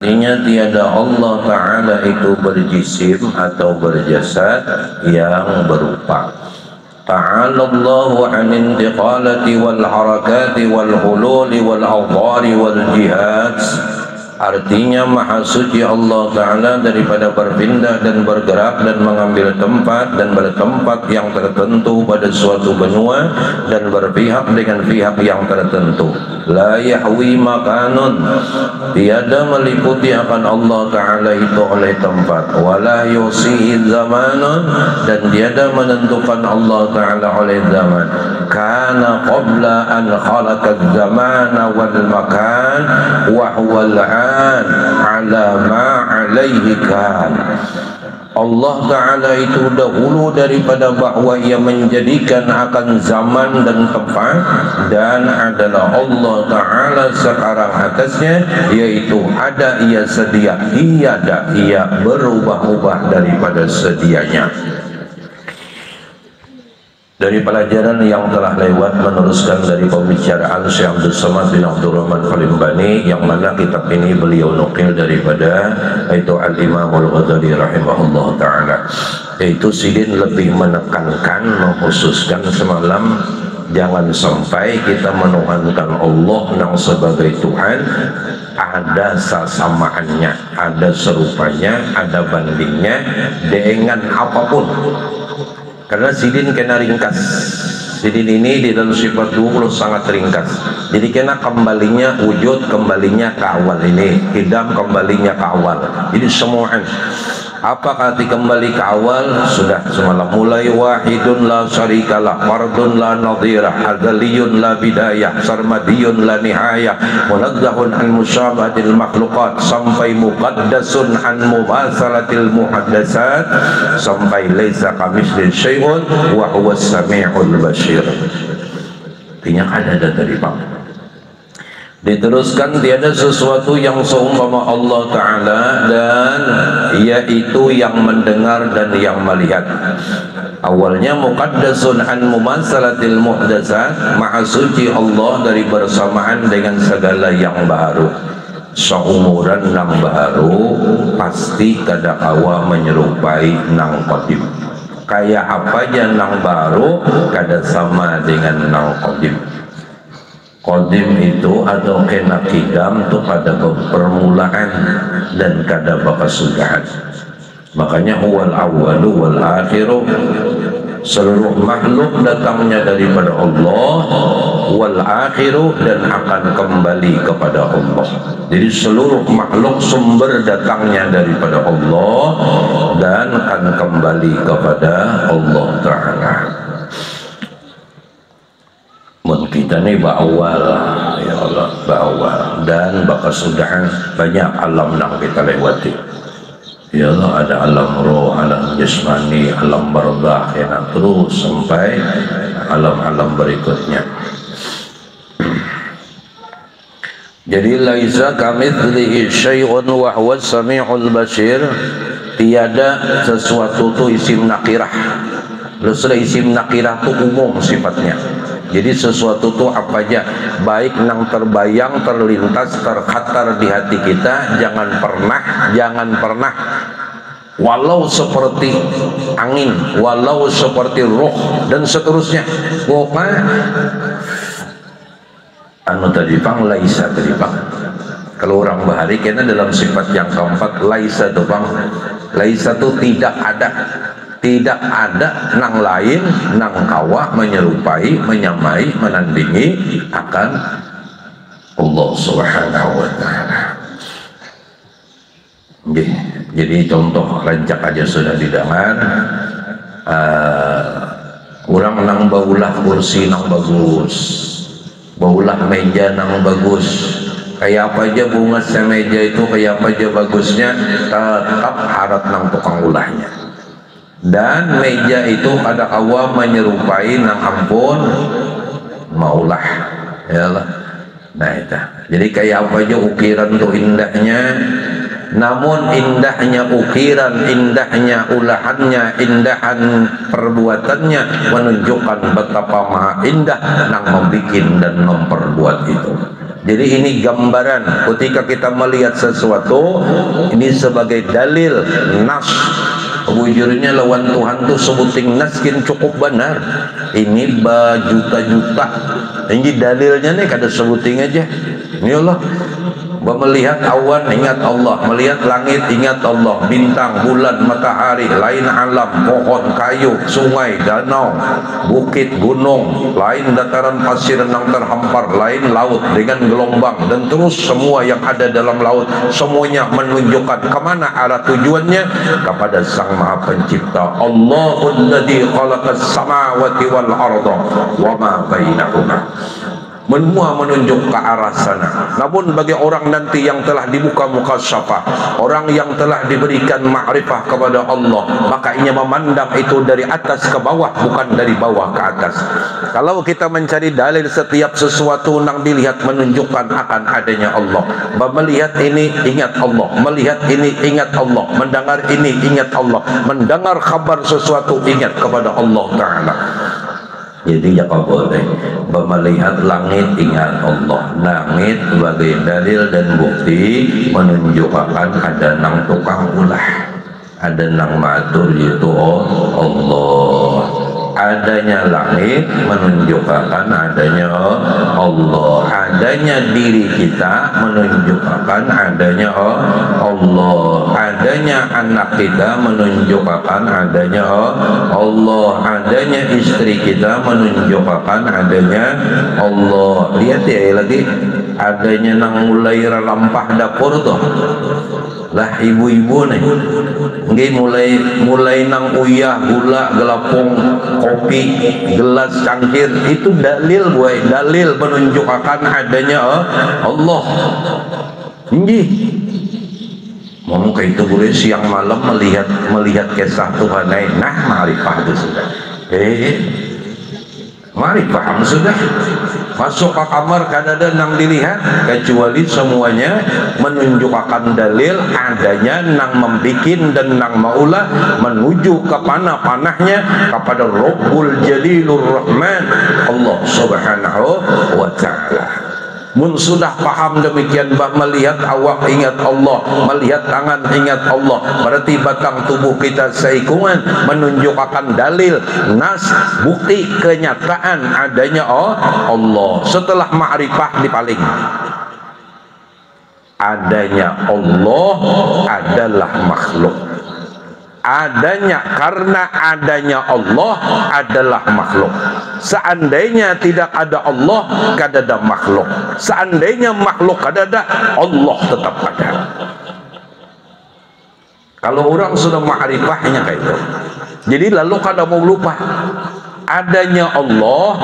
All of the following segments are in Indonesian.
Artinya tiada Allah Ta'ala itu berjisim atau berjasad yang berupa. Ta'ala Allahu an intiqalati wal harakati wal hululi wal awdari wal jihad. Artinya maha suci Allah Ta'ala daripada berpindah dan bergerak dan mengambil tempat dan bertempat yang tertentu pada suatu benua dan berpihak dengan pihak yang tertentu. La yahwi makanun, tiada meliputi akan Allah Ta'ala itu oleh tempat. Wala yusihi zamanun, dan tiada menentukan Allah Ta'ala oleh zaman. Kana qabla an khalaqaz zamana wal makan wa huwa al-an ala ma alaihi kan. Allah Ta'ala itu dahulu daripada bahwa ia menjadikan akan zaman dan tempat, dan adalah Allah Ta'ala sekarang atasnya, yaitu ada ia sedia, tiada ia berubah-ubah daripada sedianya. Dari pelajaran yang telah lewat meneruskan dari pembicaraan Syekh Abdul Samad bin Abdul Rahman Al-Imbani, yang mana kitab ini beliau nukil daripada itu Al-Imam Al-Ghazali rahimahullah ta'ala. Yaitu Sidin lebih menekankan, mengkhususkan semalam, jangan sampai kita menuhankan Allah yang sebagai Tuhan ada sesamaannya, ada serupanya, ada bandingnya dengan apapun. Karena Sidin kena ringkas. Sidin ini di dalam sifat 20 sangat ringkas. Jadi kena kembalinya wujud, kembalinya ke awal ini. Hidam kembalinya ke awal. Jadi semuanya. Apa kata kembali ke awal? Sudah semalam mulai wahidun la syarikalah, fardun la nadhirah, azaliyun la bidayah, sarmadiyun la nihayah, munazzahun an musyabahatil makhluqat, sampai muqaddasun an mubasaratil muhaddasat, sampai laisa kamitslihi syai'un wa huwas samiul basir. Artinya ada dari Bang. Diteruskan, tiada sesuatu yang seumpama Allah Ta'ala, dan yaitu yang mendengar dan yang melihat. Awalnya muqaddasun an mumasalatil muhdasat, maha suci Allah dari bersamaan dengan segala yang baru. Seumuran nang baru pasti kada kawa menyerupai nang qadim. Kayak apa aja nang baru kada sama dengan nang qadim. Qadim itu atau kena kidam itu pada permulaan dan kada bakasudahan. Makanya huwal awwalu wal akhiru, seluruh makhluk datangnya daripada Allah, wal akhiru, dan akan kembali kepada Allah. Jadi seluruh makhluk sumber datangnya daripada Allah dan akan kembali kepada Allah Ta'ala. Kita ini bawal, ya Allah, bawal, dan bakal sudah banyak alam yang kita lewati. Ya Allah, ada alam roh, alam jasmani, alam barzakh, ya, terus sampai alam-alam berikutnya. Jadi laisa kamitslihi syai'un wa huwas samiul basir. Tiada sesuatu itu isim nakirah. Sudah isim nakirah itu umum sifatnya. Jadi sesuatu itu apa aja, baik yang terbayang, terlintas, terkhatar di hati kita, jangan pernah walau seperti angin, walau seperti roh, dan seterusnya. Anu tadi Bang, laisa tadi Bang. Kalau orang bahari kena dalam sifat yang keempat, laisa tuh Bang. Laisa itu tidak ada nang lain, nang kawa menyerupai, menyamai, menandingi akan Allah Subhanahu wa Ta'ala. Jadi contoh rancak aja sudah didengar. Orang nang baulah kursi nang bagus, baulah meja nang bagus, kayak apa aja bunga semeja itu, kayak apa aja bagusnya, tetap harap nang tukang ulahnya. Dan meja itu ada awal menyerupai nang ampun maulah, ya Allah. Nah itu, jadi kayak apa aja ukiran tuh indahnya, namun indahnya ukiran, indahnya ulahannya, indahan perbuatannya menunjukkan betapa maha indah nang membikin dan memperbuat itu. Jadi ini gambaran ketika kita melihat sesuatu ini sebagai dalil nas. Wujudnya lawan Tuhan tu sebuting naskin cukup benar. Ini berjuta-juta. Ini dalilnya nih kada sebuting aja. Ini Allah. Melihat awan ingat Allah, melihat langit ingat Allah, bintang, bulan, matahari, lain alam, pohon, kayu, sungai, danau, bukit, gunung, lain dataran pasir yang terhampar, lain laut dengan gelombang, dan terus semua yang ada dalam laut, semuanya menunjukkan kemana arah tujuannya, kepada Sang Maha Pencipta. Allahul ladzi khalaqas samawati wal arda wa ma bainahuma. Semua menunjuk ke arah sana. Namun bagi orang nanti yang telah dibuka muka syafa, orang yang telah diberikan ma'rifah kepada Allah, maka ia memandang itu dari atas ke bawah, bukan dari bawah ke atas. Kalau kita mencari dalil setiap sesuatu yang dilihat menunjukkan akan adanya Allah. Melihat ini ingat Allah, melihat ini ingat Allah, mendengar ini ingat Allah, mendengar kabar sesuatu ingat kepada Allah Ta'ala. Jadi ya boleh melihat langit ingat Allah. Langit sebagai dalil dan bukti menunjukkan ada nang tukang ulah, ada nang matur itu Allah. Adanya langit menunjukkan adanya Allah. Adanya diri kita menunjukkan adanya Allah. Adanya anak kita menunjukkan adanya Allah. Adanya istri kita menunjukkan adanya Allah. Lihat ya lagi, adanya nang mulai lampah dapur tuh lah ibu-ibu nih, nggih mulai nang uyah gula gelapung kopi gelas cangkir, itu dalil buai, dalil menunjukkan adanya Allah. Nggih mau kayak itu boleh siang malam melihat kisah Tuhan lain, nah ma'rifah itu sudah mari paham sudah. Masuk ke kamar kadang nang dilihat, kecuali semuanya menunjukkan dalil adanya nang membikin dan nang maulah menuju ke panah-panahnya kepada Rabbul Jalilur Rahman, Allah Subhanahu wa Ta'ala. Mun sudah paham demikian, melihat awak ingat Allah, melihat tangan ingat Allah, berarti batang tubuh kita seikungan menunjukkan dalil nas, bukti kenyataan adanya Allah. Setelah ma'rifah dipaling, adanya Allah adalah makhluk. Adanya, karena adanya Allah adalah makhluk. Seandainya tidak ada Allah, kada ada makhluk. Seandainya makhluk kada ada, Allah tetap ada. Kalau orang sudah ma'rifahnya kayak itu, jadi lalu kada mau lupa adanya Allah.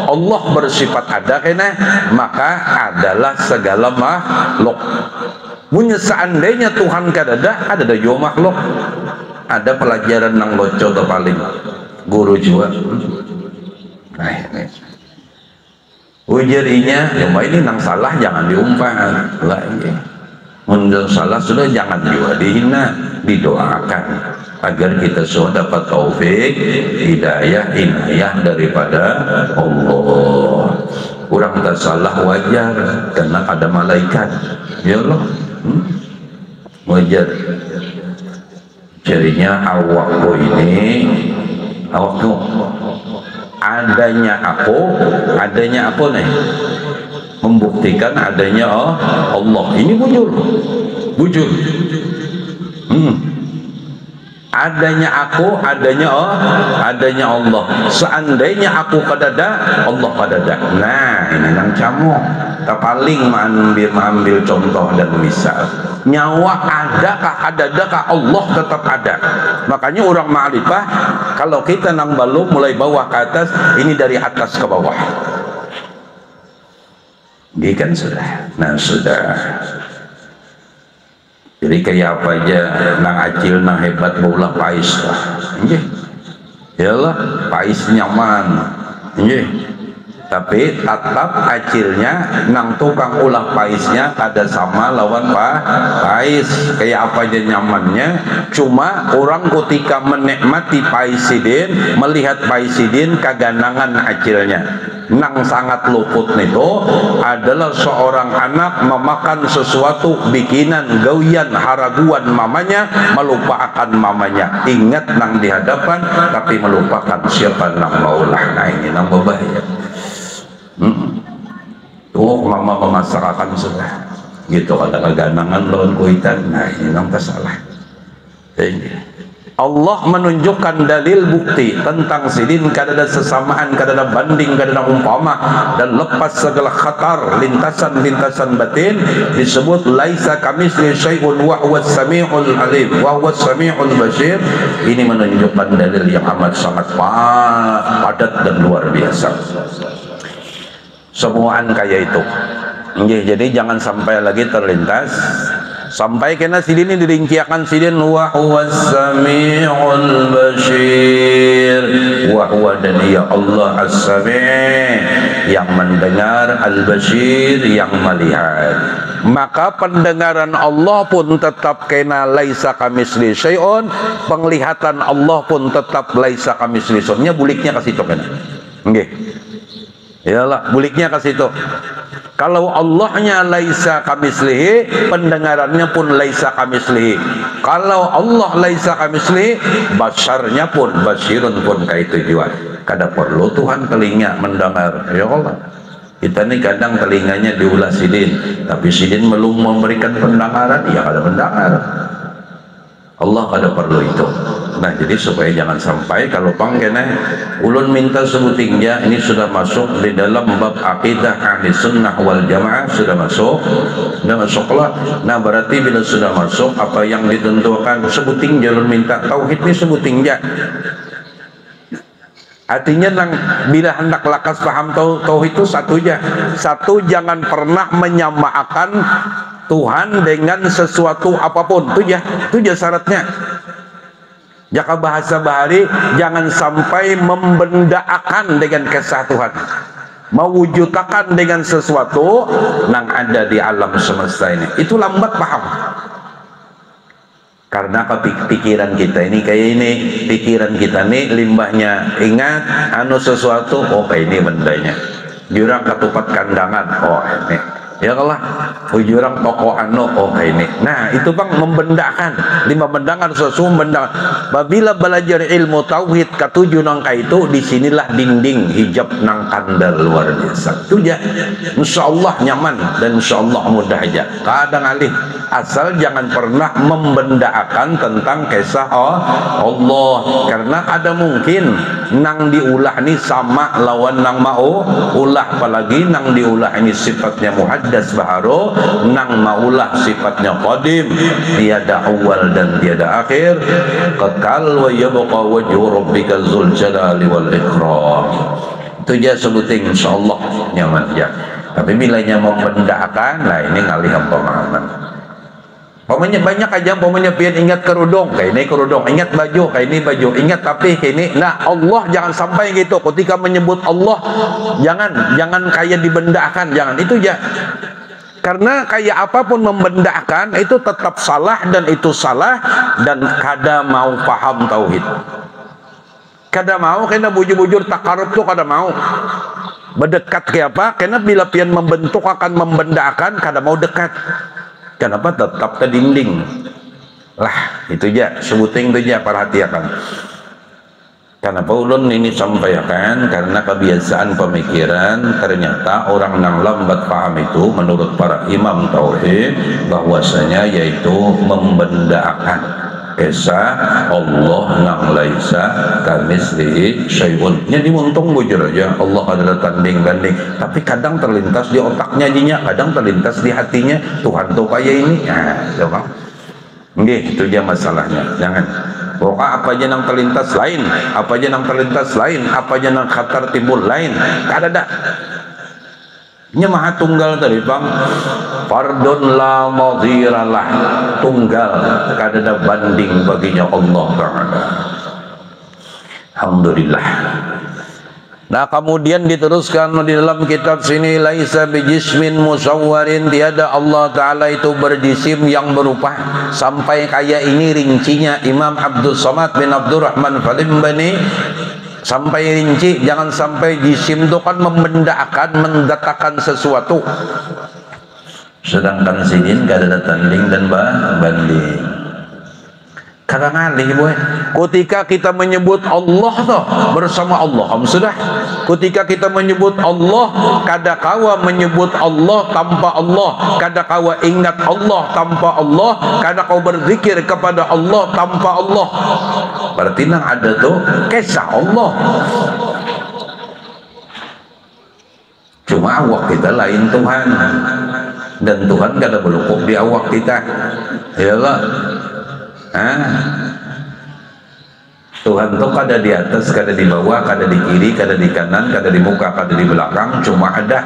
Allah bersifat ada kena, maka adalah segala makhluk. Punya seandainya Tuhan kada ada juga makhluk. Ada pelajaran nang loco atau paling guru juga. Nah, ini ujerinya, ya ini nang salah jangan diumpan lah. Menurut salah sudah jangan juga dihina, didoakan agar kita semua dapat taufik, hidayah, inayah daripada Allah. Orang tak salah wajar, karena ada malaikat. Ya Allah, wajar. Jadinya awakku ini, awakku adanya aku nih membuktikan adanya Allah. Ini bujur. Adanya aku, adanya Allah. Seandainya aku kadada, Allah kadada. Nah, ini nang camu. Tak paling mengambil contoh dan misal. Nyawa adakah, adadakah, Allah tetap ada. Makanya orang ma'rifah, kalau kita nang balum mulai bawah ke atas, ini dari atas ke bawah. Ini kan sudah. Nah, sudah. Jadi kayak apa aja, nang acil, nang hebat, maulah pais lah. Yalah, pais nyaman. Tapi tetap acilnya, nang tukang ulah paisnya ada sama lawan pais. Kayak apa aja nyamannya. Cuma orang ketika menikmati paisidin, melihat paisidin keganangan acilnya. nang sangat luput itu adalah seorang anak memakan sesuatu bikinan gawian haraguan mamanya, melupakan mamanya, ingat nang di hadapan tapi melupakan siapa nang maulah. Nah ini nang berbahaya. Tuh mama memasrakan sudah gitu, ada keganangan lawan kuitan. Nah ini nang salah. Ini Allah menunjukkan dalil bukti tentang sidin kadada sesamaan, kadada banding, kadada umpama, dan lepas segala khatar lintasan-lintasan batin. Disebut laisa kamitslihi syai'un wa huwas samiul alim wa huwas samiul basir. Ini menunjukkan dalil yang amat sangat padat dan luar biasa. Semuaan kayak itu. Jadi jangan sampai lagi terlintas. Sampai kena sidin ini dirinciakan sidin wa huwas samiul basir, wa huwa dan dia Allah as-sami' yang mendengar, al-basir yang melihat. Maka pendengaran Allah pun tetap kena laisa kamitslihi syai'un, penglihatan Allah pun tetap laisa kamitslihi syai'un. Buliknya ke situ kena. Nggih. Iyalah, buliknya ke situ. Kalau Allahnya laisa kamitslihi, pendengarannya pun laisa kamitslihi. Kalau Allah laisa kamitslihi, basarnya pun, basirun pun kayak itu juga. Kada perlu Tuhan telinga mendengar. Ya Allah, kita nih kadang telinganya diulah sidin, tapi sidin belum memberikan pendengaran, ya kada mendengar. Allah kada perlu itu. Nah jadi supaya jangan sampai kalau pangkena ulun minta sebutingnya ini sudah masuk di dalam bab akidah ahli sunnah wal jamaah, sudah masuklah. Nah berarti bila sudah masuk apa yang ditentukan sebuting jalur minta tauhid ini sebutingnya. Artinya nang bila hendak lakas paham tauhid itu satu jangan pernah menyamakan Tuhan dengan sesuatu apapun. Itu ya syaratnya. Jaka bahasa bahari jangan sampai membendaakan dengan kesah Tuhan, mewujudkan dengan sesuatu yang ada di alam semesta ini. Itu lambat paham. Karena pikiran kita ini kayak ini, pikiran kita ini limbahnya ingat anu sesuatu, oh kayak ini bendanya. Jurang ketupat kandangan, oh ini. Ya Allah, jurang toko anu, oh kayak ini. Nah itu bang membendakan, lima bendangan sesuatu membendakan. Babila belajar ilmu tauhid ketujuh nangka itu, disinilah dinding hijab nang kandal luar biasa. Itu ya, insya Allah nyaman dan insya Allah mudah aja. Kadang alih asal jangan pernah membendakan tentang kisah Allah, karena ada mungkin nang diulah ini sama lawan nang mau ulah, apalagi nang diulah ini sifatnya muhaddas baharu, nang maulah sifatnya qadim, tiada awal dan tiada akhir, kekal wa yabqa wajhu rabbika dzul jalali wal ikram. Itu dia sebutin insyaallah nyaman ya. Tapi bilanya membendakan, nah ini ngalih pemahaman. Pokoknya banyak aja, pokoknya pian ingat kerudung, kayak ini kerudung, ingat baju, kayak ini baju, ingat tapi kayak ini. Nah Allah jangan sampai gitu. Ketika menyebut Allah, jangan kayak dibendakan, jangan itu ya. Karena kayak apapun membendakan itu tetap salah, dan itu salah, dan kada mau paham tauhid. Kada mau, kena bujur-bujur takarub tuh kada mau. Berdekat kayak apa? Karena bila pian membentuk akan membendakan, kada mau dekat. Kenapa? Tetap ke dinding lah, itu aja sebuting itu aja, perhatikan. Kenapa ulun ini sampaikan? Karena kebiasaan pemikiran ternyata orang yang lambat paham itu menurut para imam tauhid bahwasanya yaitu membendakan kisah Allah nang laisa kamitslihi syai'un. Jadi untung bujur aja Allah adalah tanding-banding, tapi kadang terlintas di otaknya jinya, kadang terlintas di hatinya Tuhan tuh kayak ini. Nah, coba. Nggih, itu dia masalahnya. Jangan pokoknya apa aja yang terlintas lain, apa aja yang terlintas lain, apa aja yang khatar timbul lain, kada ada. Nya maha tunggal tadi bang, fardun la madhiralah, tunggal, kada ada banding baginya Allah Ta'ala. Alhamdulillah. Nah kemudian diteruskan di dalam kitab sini, laisa bijismin musawwarin, tiada Allah Ta'ala itu berjisim yang berupa. Sampai kayak ini rincinya Imam Abdul Somad bin Abdurrahman Falimbani sampai rinci, jangan sampai jisim itu kan membendakan, mendatakan sesuatu, sedangkan sidin gak ada tanding dan banding. Kadang alih boy, ketika kita menyebut Allah toh bersama Allah, sudah. Ketika kita menyebut Allah, kadakawa menyebut Allah tanpa Allah, kadakawa ingat Allah tanpa Allah, kadakawa berzikir kepada Allah tanpa Allah. Berarti nang ada tuh kisah Allah. Cuma awak kita lain Tuhan, dan Tuhan kada berlukuk di awak kita, ya Allah. Tuhan tuh kada di atas, kada di bawah, kada di kiri, kada di kanan, kada di muka, kada di belakang, cuma ada.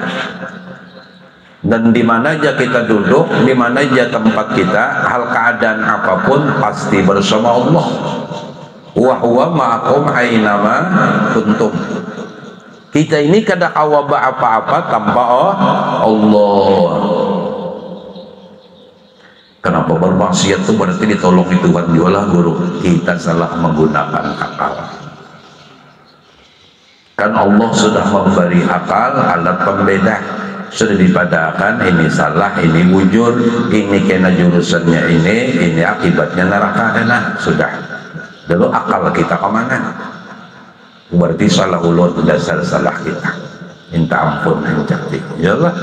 Dan di mana aja kita duduk, di mana aja tempat kita, hal keadaan apapun pasti bersama Allah. Wa huwa ma'akum ainama kuntum. Kita ini kada kawaba apa-apa tanpa Allah. Kenapa bermaksiat itu berarti ditolong Tuhan jualah guru. Kita salah menggunakan akal. Kan Allah sudah memberi akal, alat pembeda. Sudah dipadakan, ini salah, ini bujur, ini kena jurusannya ini akibatnya neraka kena. Sudah. Lalu akal kita kemana? Berarti salah ulun dasar salah kita. Minta ampun menjadi. Ya Allah.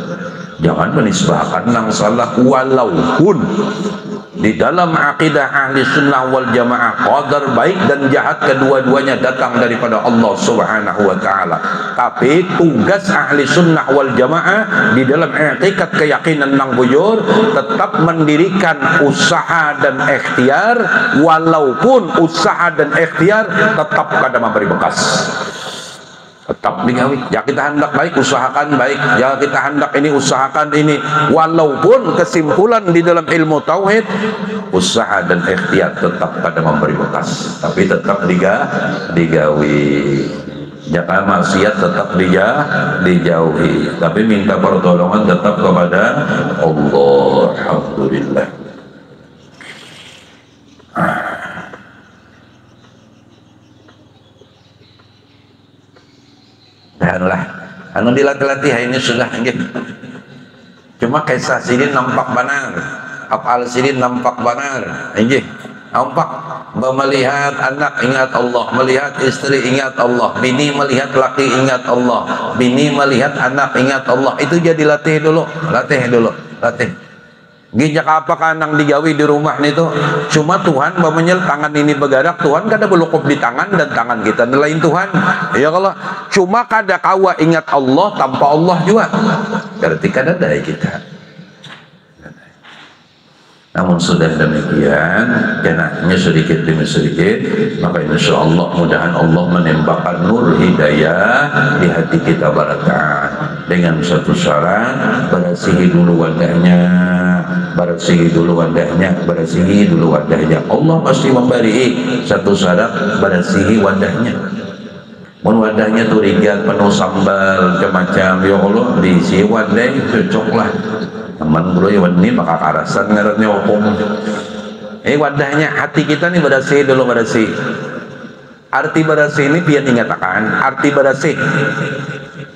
Jangan menisbahkan nang salah, walaupun di dalam akidah ahli sunnah wal jamaah qadar baik dan jahat kedua-duanya datang daripada Allah subhanahu wa ta'ala. Tapi tugas ahli sunnah wal jamaah di dalam i'tikad keyakinan nang bujur tetap mendirikan usaha dan ikhtiar, walaupun usaha dan ikhtiar tetap kada memberi bekas. Tetap digawi, ya kita hendak baik, usahakan baik, ya kita hendak ini, usahakan ini, walaupun kesimpulan di dalam ilmu tauhid usaha dan ikhtiar tetap pada memberi bekas, tapi tetap digawi. Jangan maksiat tetap dijauhi, tapi minta pertolongan tetap kepada Allah. Alhamdulillah. Lah, anu dilatih-latih ini sudah gitu. Cuma kisah sini nampak benar, afal sini nampak benar, anjing. Nampak melihat anak ingat Allah, melihat istri ingat Allah, bini melihat laki ingat Allah, bini melihat anak ingat Allah. Itu jadi latih dulu. Ginjak apa kanang digawi di rumah nih tuh. Cuma Tuhan menyel tangan ini bergerak, Tuhan kada belukup di tangan dan tangan kita nelain Tuhan. Ya kalau cuma kada kawa ingat Allah tanpa Allah juga. Berarti kada ada kita. Namun sudah demikian, kenanya sedikit demi sedikit, maka insya Allah mudahan Allah menembakkan nur hidayah di hati kita barangkali dengan satu syarat, berasihi dulu wadahnya, berasihi dulu wadahnya. Allah pasti memberi satu syarat, berasihi wadahnya. Mun wadahnya tuh rigat penuh sambal macam-macam, ya Allah diisi wadah cocoklah. Teman bro ya ini maka karasan ngarannya hukum. Wadahnya hati kita nih bersih dulu, bersih. Arti bersih ini biar ingatakan, arti bersih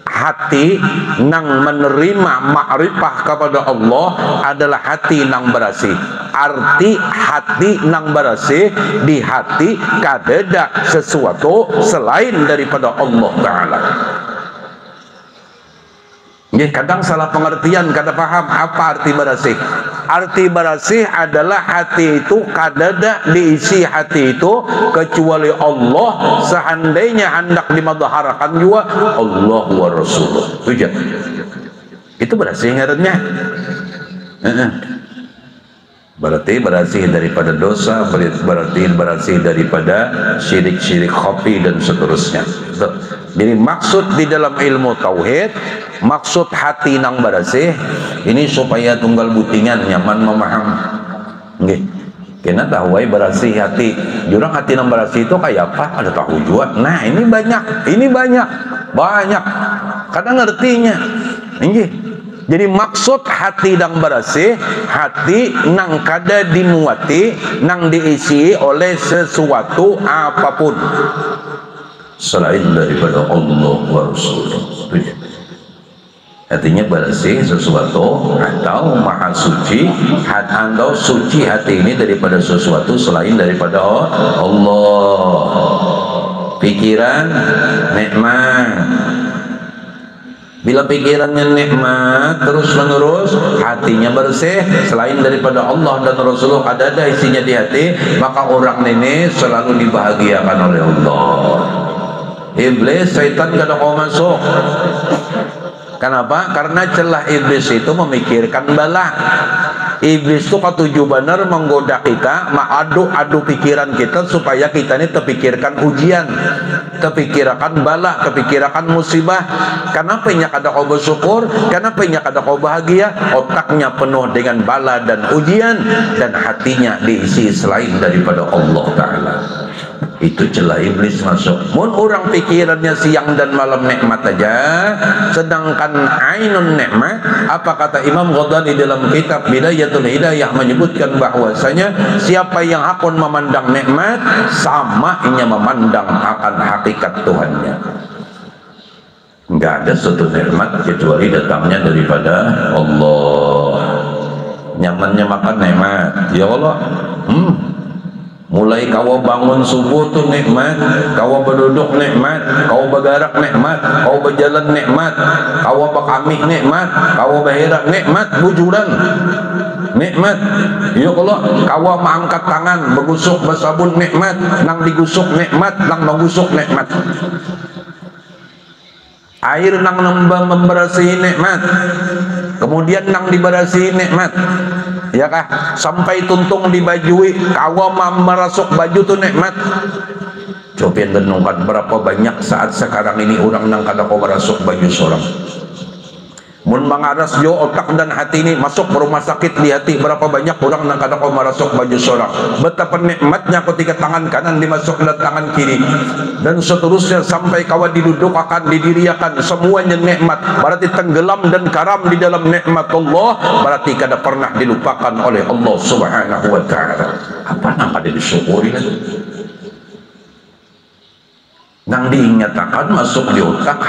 hati nang menerima ma'rifah kepada Allah adalah hati nang bersih. Arti hati nang bersih, di hati kadeda sesuatu selain daripada Allah Ta'ala. Kadang salah pengertian, kada paham apa arti bersih. Arti bersih adalah hati itu kadada diisi hati itu kecuali Allah, seandainya hendak dimadharakan juga Allah wa Rasulullah. Itu bersih ngarannya. Berarti bersih daripada dosa, berarti bersih daripada syirik-syirik khafi dan seterusnya. Jadi maksud di dalam ilmu tauhid, maksud hati nang bersih ini supaya tunggal butingan nyaman memaham. Nggih. Kena tahu bersih hati. Jurang hati nang bersih itu kayak apa? Ada tahu juga. Nah, ini banyak. Kadang ngertinya. Nggih. Jadi maksud hati nang bersih, hati nang kada dimuati, nang diisi oleh sesuatu apapun. selain daripada Allah wa Rasulullah. Artinya bersih sesuatu atau maha suci atau suci hati ini daripada sesuatu selain daripada Allah. Pikiran nikmat, bila pikirannya nikmat terus menerus, hatinya bersih selain daripada Allah dan Rasulullah, ada isinya di hati, maka orang ini selalu dibahagiakan oleh Allah. Iblis, syaitan gak ada mau masuk. Kenapa? Karena celah iblis itu memikirkan bala. Iblis itu ketujuh benar menggoda kita, adu pikiran kita supaya kita ini terpikirkan ujian, terpikirkan bala, terpikirkan musibah. Kenapa nya kada kau bersyukur? Kenapa nya kada kau bahagia? Otaknya penuh dengan bala dan ujian, dan hatinya diisi selain daripada Allah Ta'ala. Itu celah iblis masuk. Mun orang pikirannya siang dan malam nikmat aja, sedangkan ainun nikmat, apa kata Imam Ghazali dalam kitab Bidayatul Hidayah menyebutkan bahwasanya siapa yang akan memandang nikmat sama inya memandang akan hakikat Tuhannya. Enggak ada suatu nikmat kecuali datangnya daripada Allah. Nyamannya makan nikmat, ya Allah. Mulai kau bangun subuh tuh nikmat, kau berduduk nikmat, kau bergerak nikmat, kau berjalan nikmat, kau berkamih nikmat, kau berherak nikmat, bujuran nikmat. Ya Allah, kau mengangkat tangan, bergusuk bersabun nikmat, nang digusuk nikmat, nang menggusuk nikmat. Air nang memberasihi nikmat, kemudian nang diberasihi nikmat, ya kah? Sampai tuntung dibajui, kawa merasuk baju tuh nikmat. Coba renungkan berapa banyak saat sekarang ini orang nang kada kau merasuk baju seorang. Mun mangaras jo otak dan hati ini masuk ke rumah sakit di hati, berapa banyak orang nang kada kau merasuk baju seorang. Betapa nikmatnya ketika tangan kanan dimasuk ke tangan kiri, dan seterusnya sampai kawan didudukakan, didiriakan, semuanya nikmat. Berarti tenggelam dan karam di dalam nikmat Allah, berarti kada pernah dilupakan oleh Allah Subhanahu wa Ta'ala. Apa nang kada disyukuri lagi? Nang diingatakan masuk di otak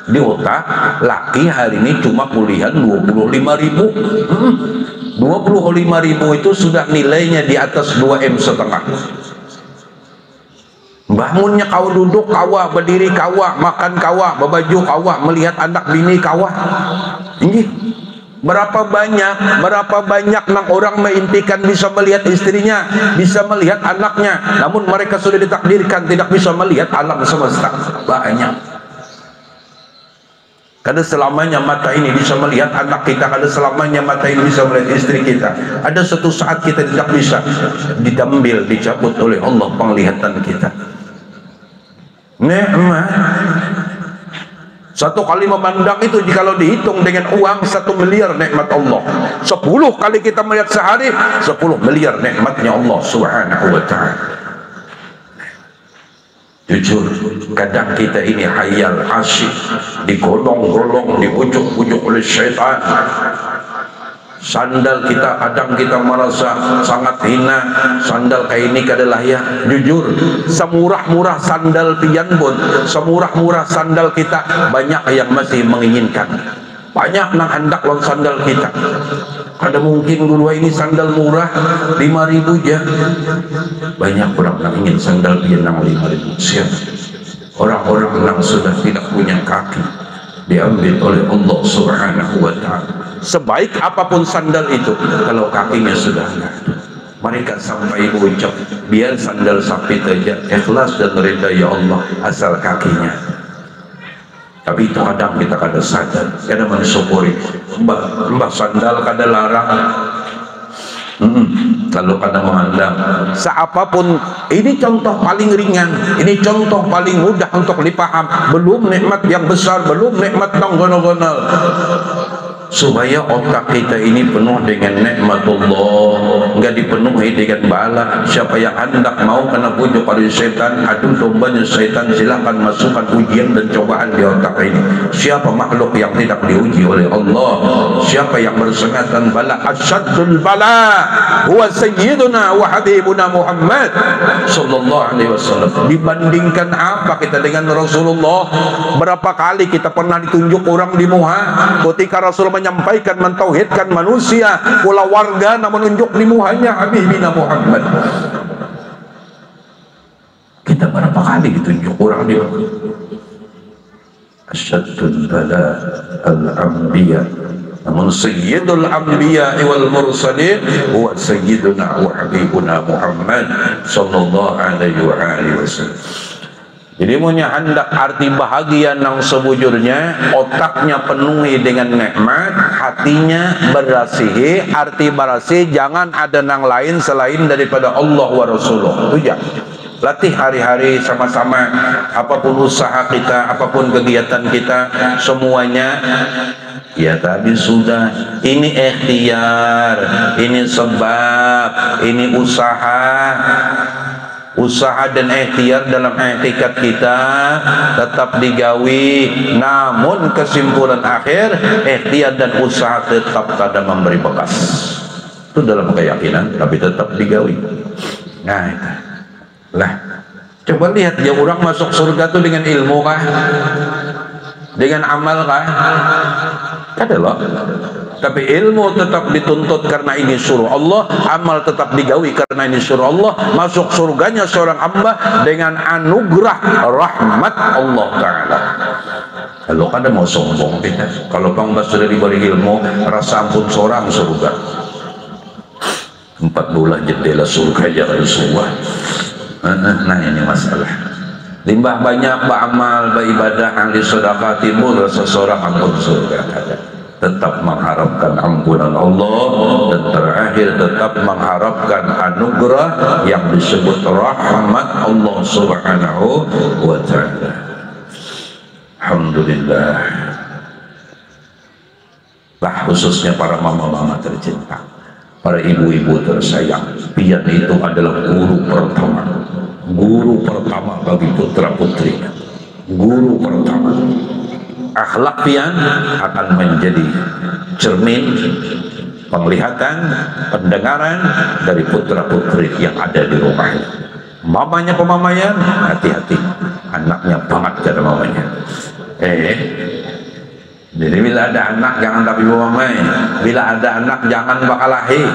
di otak laki hari ini cuma kuliah 25.000. 25.000 itu sudah nilainya di atas 2,5 M. Bangunnya kau duduk kawa, berdiri kawa, makan kawa, berbaju kawa, melihat anak bini kawa. Ini berapa banyak nang orang mengimpikan bisa melihat istrinya, bisa melihat anaknya, namun mereka sudah ditakdirkan tidak bisa melihat alam semesta. Banyak. Kada selamanya mata ini bisa melihat anak kita, kada selamanya mata ini bisa melihat istri kita. Ada satu saat kita tidak bisa, diambil, dicabut oleh Allah penglihatan kita. Nikmat. Satu kali memandang itu jikalau dihitung dengan uang 1 miliar nikmat Allah. 10 kali kita melihat sehari, 10 miliar nikmatnya Allah Subhanahu wa Ta'ala. Jujur, kadang kita ini hayal asyik, digolong-golong, dibujuk-bujuk oleh syaitan. Sandal kita kadang kita merasa sangat hina, sandal kayak ini kadalah ya. Jujur, semurah-murah sandal pian pun, semurah-murah sandal kita, banyak yang masih menginginkan. Banyak nang hendak lawan sandal kita. Ada mungkin dulu ini sandal murah 5.000 aja. Banyak orang yang ingin sandal pian nang 5.000. Siapa? Orang-orang yang sudah tidak punya kaki diambil oleh Allah Subhanahu wa Ta'ala. Sebaik apapun sandal itu, kalau kakinya sudah enggak, mereka sampai mengucap biar sandal sapi saja, ikhlas dan ridha ya Allah asal kakinya. Tapi itu kadang kita kada sadar, kada mensyukuri. Mbah sandal kada larang, lalu kada memandang. Seapapun, ini contoh paling ringan, ini contoh paling mudah untuk dipaham. Belum nikmat yang besar, belum nikmat yang gonal-gonal. supaya otak kita ini penuh dengan nikmatullah, enggak dipenuhi dengan bala. Siapa yang hendak mau kena bujuk oleh setan, adu dombanya setan, silakan masukkan ujian dan cobaan di otak ini. Siapa makhluk yang tidak diuji oleh Allah? Siapa yang bersengatan bala? Asyaddul bala huwa sayyiduna wa habibuna Muhammad sallallahu alaihi wasallam. Dibandingkan apa kita dengan Rasulullah? Berapa kali kita pernah ditunjuk orang di muha ketika Rasul menyampaikan mentauhidkan manusia pula warga namun menunjuk di muhanya habibina Muhammad. Kita berapa kali ditunjuk orang di muha? Asyaddul bala al-anbiya, namun sayyidul anbiya wal mursalin huwa sayyiduna wa habibuna Muhammad sallallahu alaihi wasallam. Jadi punya hendak arti bahagia yang sebujurnya, otaknya penuhi dengan nikmat, hatinya berasihi. Arti berasih jangan ada nang lain selain daripada Allah wa Rasulullah. Itu jangan. Latih hari-hari sama-sama, apapun usaha kita, apapun kegiatan kita, semuanya ya tadi sudah. Ini ikhtiar, ini sebab, ini usaha dan ikhtiar dalam i'tikad kita tetap digawi, namun kesimpulan akhir ikhtiar dan usaha tetap kada memberi bekas. Itu dalam keyakinan, tapi tetap digawi. Nah itu lah, coba lihat ya, orang masuk surga tuh dengan ilmu kah? Dengan amal kah? Kada loh. Tapi ilmu tetap dituntut karena ini suruh Allah, amal tetap digawi karena ini suruh Allah. Masuk surganya seorang hamba dengan anugerah rahmat Allah Ta'ala. Kalau kada mau sombong kita, kalau pangbas sudah diberi ilmu, rasa ampun seorang surga. 4 bulan jendela surga ya Rasulullah. Nah ini masalah. Limbah banyak beramal, beribadah, ahli sedekah, timbul rasa seorang ampun surga. Tetap mengharapkan ampunan Allah, dan terakhir tetap mengharapkan anugerah yang disebut rahmat Allah Subhanahu wa ta'ala. Alhamdulillah. Lah khususnya para mama-mama tercinta, para ibu-ibu tersayang, pian itu adalah guru pertama bagi putra putrinya. Guru pertama. Akhlak pian akan menjadi cermin penglihatan, pendengaran dari putra putri yang ada di rumahnya. Mamanya pemamayan, hati-hati, anaknya banget kada mamanya. Jadi bila ada anak jangan tapi mamai, bila ada anak jangan bakalahi.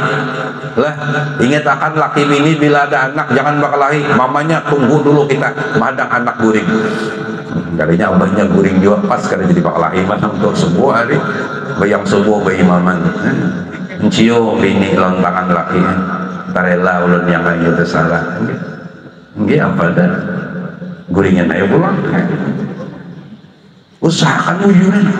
Lah, ingat akan laki bini, bila ada anak jangan bakalahi. Mamanya tunggu dulu kita madang anak guring. Kalinya abahnya guring juga pas kada jadi bakalahi mana untuk sebuah hari bayang sebuah bayi maman. Enciu bini lontangan laki. Tarela ulun yang ayo tersalah. Nggih apa dah? Guringnya ayo pulang. Usahakan ujuran,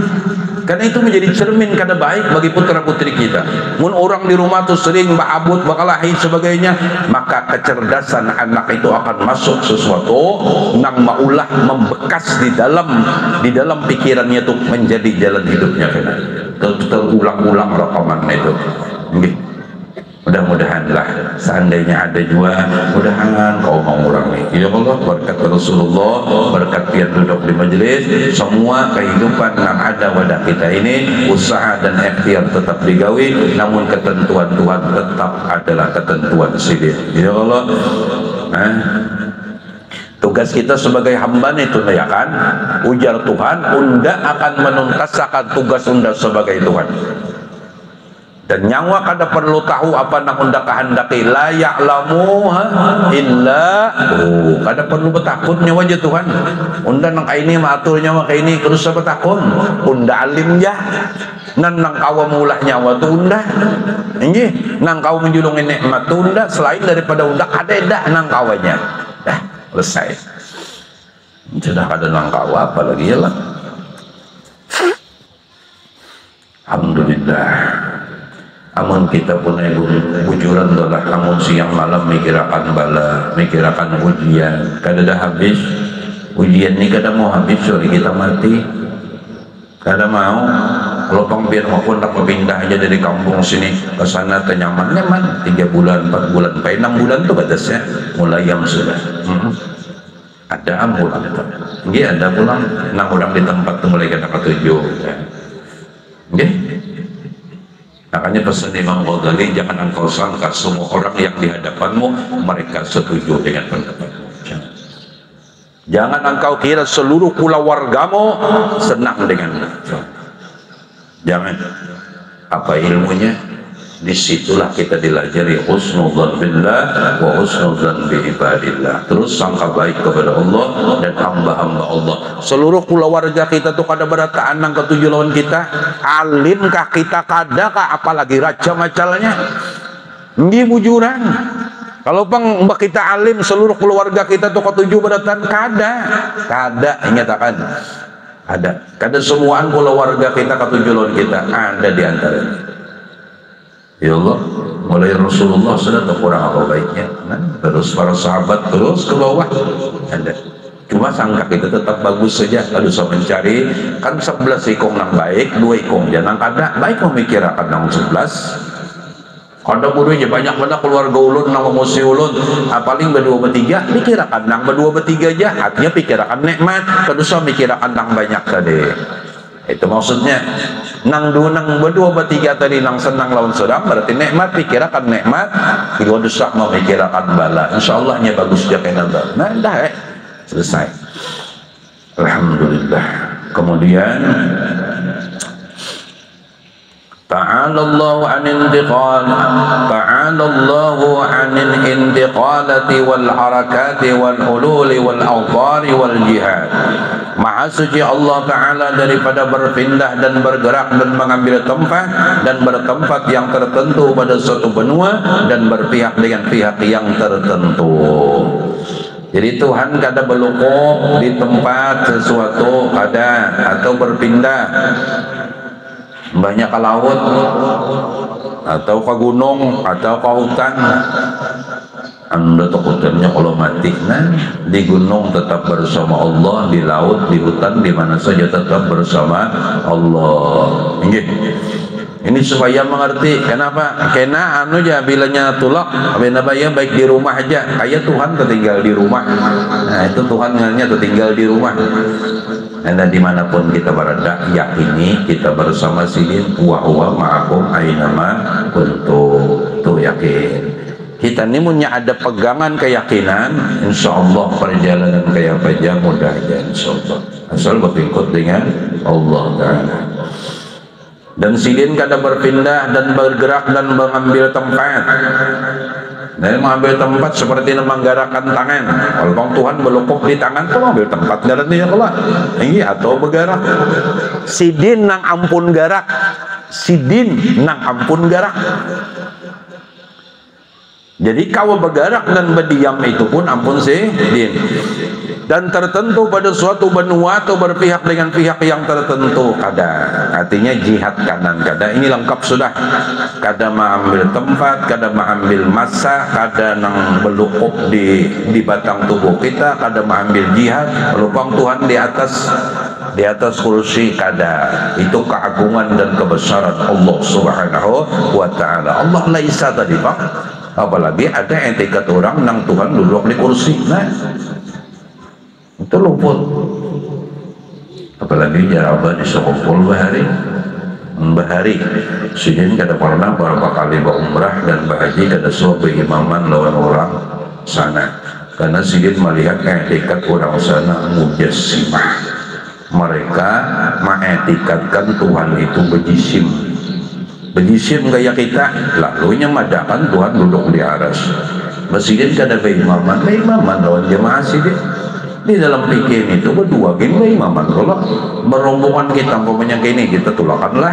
karena itu menjadi cermin kada baik bagi putra putri kita. Mun orang di rumah tuh sering bakabut, bakalahi sebagainya, maka kecerdasan anak itu akan masuk sesuatu nang maulah membekas di dalam pikirannya tuh menjadi jalan hidupnya. Terulang-ulang rekaman itu. Mudah-mudahan lah, seandainya ada juga, mudah-mudahan kau mau ngurangi. Ya Allah, berkat Rasulullah, berkat pian duduk di majelis, semua kehidupan yang ada pada kita ini, usaha dan ikhtiar tetap digawi, namun ketentuan Tuhan tetap adalah ketentuan sidir. Ya Allah, tugas kita sebagai hamba itu ya kan, ujar Tuhan, unda akan menuntaskan tugas unda sebagai Tuhan. Dan nyawa kada perlu tahu apa nak unda kehendaki, la ya'lamuha illa kada perlu bertakut nyawa je Tuhan. Unda nang kaini maatur nyawa kaini terus bertakut. Unda alim ya. Nan nang kawa mulah nyawa tu unda. Inggih, nang kawa menjulungi nikmat tu unda, selain daripada unda ada dah nang kawanya. Dah selesai. Sudah kada nang kawa apa lagi ya lah. Alhamdulillah. Amun kita punya bujuran adalah amun siang malam mikirakan bala, mikirakan ujian. Kada dah habis ujian ni, kada mau habis sorry kita mati. Kada mau. Kalau pangbiar maupun tak pindah aja dari kampung sini ke sana ke nyaman 3 bulan 4 bulan sampai 6 bulan tuh batasnya mulai yang sudah ada pulang nggih ada pulang 6 orang di tempat tuh mulai kata ketujuh nggih. Makanya pesan Imam Ghazali, jangan engkau sangka semua orang yang di hadapanmu mereka setuju dengan pendapatmu. Jangan engkau kira seluruh keluargamu senang denganmu. Jangan. Apa ilmunya? Disitulah kita dilajari husnudzan billah wa husnudzan bi ibadillah. Terus sangka baik kepada Allah dan hamba-hamba Allah. Seluruh keluarga kita tuh kada berata anang ketujuh lawan kita, alimkah kita kada kah apalagi raja macalnya. Nggih bujuran. Kalau pang mbak kita alim seluruh keluarga kita tuh ketujuh beratan kada ingat akan kada semuaan keluarga kita ketujuh lawan kita ada di antaranya. Ya Allah, mulai Rasulullah sudah kurang apa baiknya, terus para sahabat terus ke bawah ada. Cuma sangka kita tetap bagus saja, harus mencari kan 11 ikong nang baik, 2 ikong jangan kada baik memikirkan nang 11. Kada burunya banyak banget keluarga ulun nang memusi ulun, paling berdua bertiga pikirkan nang berdua bertiga aja, artinya pikirkan nikmat, terus mikirkan nang banyak tadi. Itu maksudnya nang berdua bertiga tadi nang senang lawan sedang berarti nikmat, pikirkan nikmat, kedua dosa memikirkan bala, insyaallah nya bagus dia kena bala. Nah dah selesai, alhamdulillah. Kemudian ta'alallahu 'anil intiqalati wal harakati wal hululi wal awtari wal jihad. Maha suci Allah Ta'ala daripada berpindah dan bergerak dan mengambil tempat dan bertempat yang tertentu pada suatu benua dan berpihak dengan pihak yang tertentu. Jadi Tuhan kada berlukuk di tempat sesuatu kada atau berpindah banyak ke laut atau ke gunung atau ke hutan. Anda takutnya kalau mati di gunung tetap bersama Allah, di laut, di hutan, di mana saja tetap bersama Allah. Ini supaya mengerti kenapa kena anu ya bilanya tulak apa ya baik di rumah aja kayak Tuhan tertinggal di rumah. Nah itu Tuhan hanya tertinggal di rumah. Dan dimanapun kita berada, yakini kita bersama sidin wa huwa ma'akum ainama kuntum. Tuh yakin. Kita ini punya ada pegangan keyakinan, insyaallah perjalanan kayak apa aja mudah aja insyaallah. Asal berikut dengan Allah Ta'ala. Dan sidin kada berpindah dan bergerak dan mengambil tempat. Dan mengambil tempat seperti menggarakan tangan. Kalau Tuhan berlukuk di tangan, kau ambil tempat dari Allah. Ini atau bergerak. Sidin nang ampun garak. Sidin nang ampun garak. Jadi kau bergerak dan berdiam itu pun ampun sidin. Dan tertentu pada suatu benua atau berpihak dengan pihak yang tertentu kada. Artinya jihad kanan kada. Ini lengkap sudah. Kada mengambil tempat, kada mengambil masa, kada nang berlukuk di batang tubuh kita, kada mengambil jihad, lupang Tuhan di atas kursi kada. Itu keagungan dan kebesaran Allah Subhanahu wa Ta'ala. Allah laisa tadi Pak. Apalagi ada etiket orang nang Tuhan duduk di kursi. Nah itu luput. Apalagi jaraban sekumpul bahari sidin kada pernah berapa kali berumrah dan berhaji kada suap imaman lawan orang sana karena sidin melihat etiket orang sana mujassimah. Mereka mengetikatkan Tuhan itu bejisim kayak kita, lalunya madakan Tuhan duduk di aras. Masjid kada beimaman lawan jemaah sidin. Di dalam pikir itu berdua gini imaman kalau berombongan kita umpamanya gini kita tulakanlah.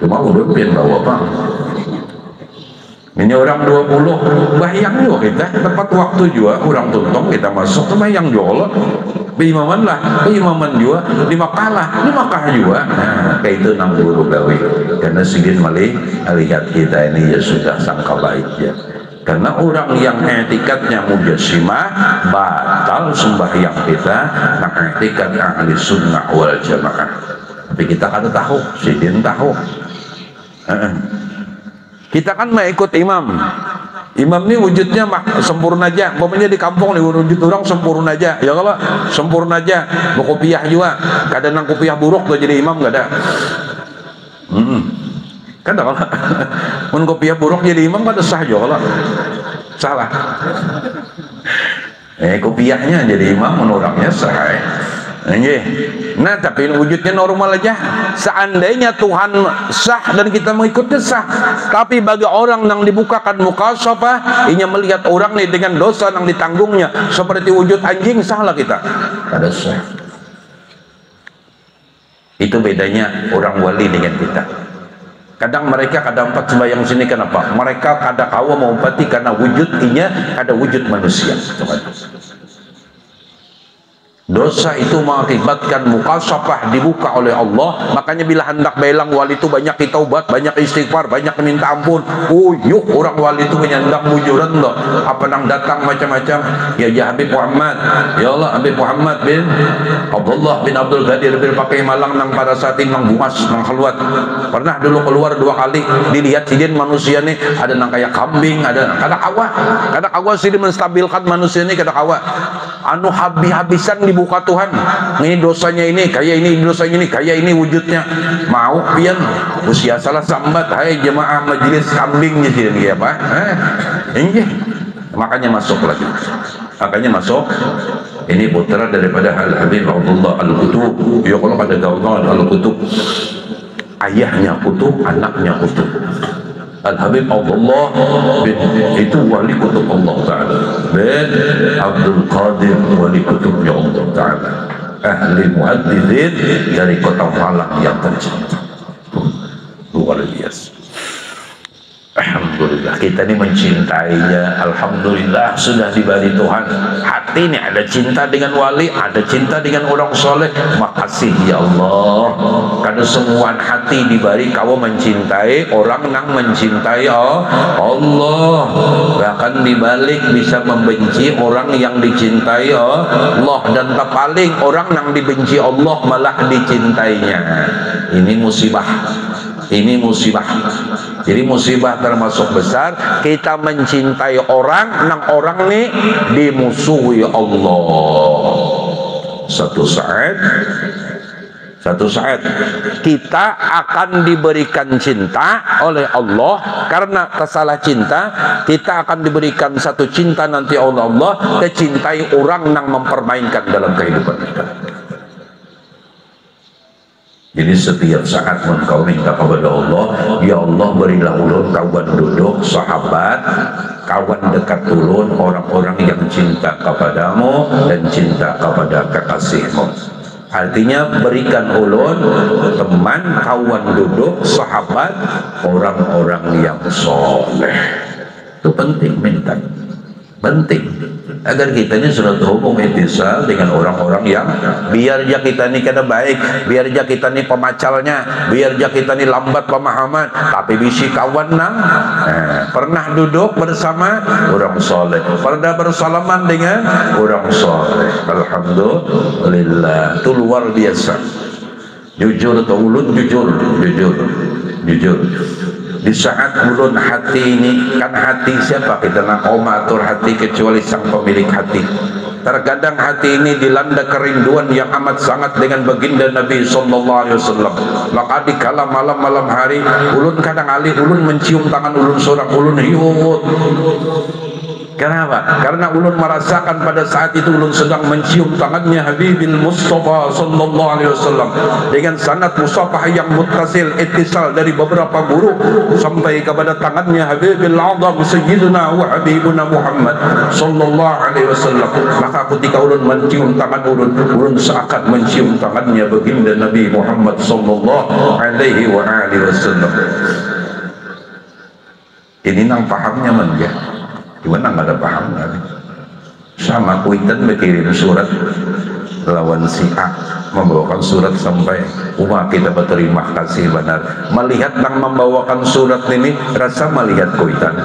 Cuma udah pian bawa apa? Ini orang 20 bayang juga kita tepat waktu juga orang tuntong kita masuk bayang juga beimaman lah, beimaman juga di Makkah juga. Nah, kayak itu 60 gawe karena sidin malih lihat kita ini ya sudah sangka baik ya. Karena orang yang etikatnya mujassimah batal sembahyang kita, maka etikat ahli sunnah wal jamaah. tapi kita kada tahu, sidin tahu. Kita kan mengikut imam. Imam ini wujudnya sempurna aja. Pokoknya di kampung nih wujud orang sempurna aja. Ya kalau sempurna aja, mau kopiah juga. Kadang nang kopiah buruk tuh jadi imam gak ada. Kan kalau mun kopiah buruk jadi imam kada sah juga kalau salah. Kopiahnya jadi imam mun orangnya sah. Nah tapi wujudnya normal aja. Seandainya Tuhan sah dan kita mengikutnya sah, tapi bagi orang yang dibukakan mukasyafah, inya melihat orang nih dengan dosa yang ditanggungnya seperti wujud anjing, salah kita ada sah. Itu bedanya orang wali dengan kita. Kadang mereka kadang empat sembahyang sini, kenapa? Mereka kadang kawa mau umpati karena wujud inya ada wujud manusia. Dosa itu mengakibatkan mukasyafah dibuka oleh Allah. Makanya bila hendak belang wali itu banyak taubat, banyak istighfar, banyak minta ampun. Yuk orang wali itu menyandang bujuran loh. Apa nang datang macam-macam. Ya Habib Muhammad, ya Allah Habib Muhammad bin Abdullah bin Abdul Qadir bin pakai malang nang pada saat ini nang bungas nang keluar. Pernah dulu keluar 2 kali, dilihat sidin manusia nih ada nang kayak kambing, ada kada kawa sidin menstabilkan manusia ini kada kawa. Anu habis-habisan dibuka Tuhan. Ini dosanya ini, kayak ini dosanya ini, kayak ini wujudnya. Mau pian usia salah sambat, hai jemaah majelis kambingnya sih dia apa? Ini makanya masuk lagi. Makanya masuk. Ini putra daripada Al Habib Abdullah Al Qutub. Ya kalau ada gaul Al Qutub. Ayahnya Qutub, anaknya Qutub. Al Habib Abdullah bin itu wali kutub Allah Ta'ala, bin Abdul Qadir wali kutubnya Allah Ta'ala, ahli muhaddithin dari kota Malang yang tercinta. Luar biasa. Alhamdulillah kita ini mencintainya. Alhamdulillah sudah diberi Tuhan hati ini ada cinta dengan wali, ada cinta dengan orang soleh. Makasih ya Allah, karena semua hati diberi kau mencintai orang yang mencintai Allah. Bahkan dibalik bisa membenci orang yang dicintai Allah, dan terpaling orang yang dibenci Allah malah dicintainya. Ini musibah. Ini musibah. Jadi musibah termasuk besar kita mencintai orang nang orang nih dimusuhi Allah. Satu saat kita akan diberikan cinta oleh Allah karena kesalah cinta. Kita akan diberikan satu cinta nanti oleh Allah kecintai orang nang mempermainkan dalam kehidupan kita. Jadi setiap saat engkau minta kepada Allah, ya Allah berilah ulun kawan duduk, sahabat, kawan dekat ulun, orang-orang yang cinta kepadamu dan cinta kepada kekasihmu. Artinya berikan ulun teman, kawan duduk, sahabat, orang-orang yang soleh. Itu penting minta. Penting agar kita ini sudah terhubung itisal dengan orang-orang yang biar aja kita ini kada baik, biar aja kita ini pemacalnya, biar aja kita ini lambat pemahaman, tapi bisi kawan nang pernah duduk bersama orang soleh, pernah bersalaman dengan orang soleh. Alhamdulillah, itu luar biasa. Jujur atau ulun jujur. Di saat ulun hati ini, kan hati siapa? Kita nak mengatur hati kecuali sang pemilik hati. Terkadang hati ini dilanda kerinduan yang amat sangat dengan baginda Nabi SAW. Maka di kala malam-malam hari ulun kadang alih ulun mencium tangan ulun seorang ulun hiut. Kenapa? Karena ulun merasakan pada saat itu ulun sedang mencium tangannya Habibil Mustafa sallallahu alaihi wasallam dengan sanad musafah yang muttasil ittisal dari beberapa guru sampai kepada tangannya Habibil Azam Sayyidina wa Habibuna Muhammad sallallahu alaihi wasallam. Maka ketika ulun mencium tangan ulun seakan mencium tangannya baginda Nabi Muhammad sallallahu alaihi wasallam. Ini nang pahamnya man ya. Gimana nggak ada paham kan? Sama Kuitan berkirim surat lawan si A, membawakan surat sampai kita berterima kasih benar melihat nang membawakan surat ini rasa melihat Kuitan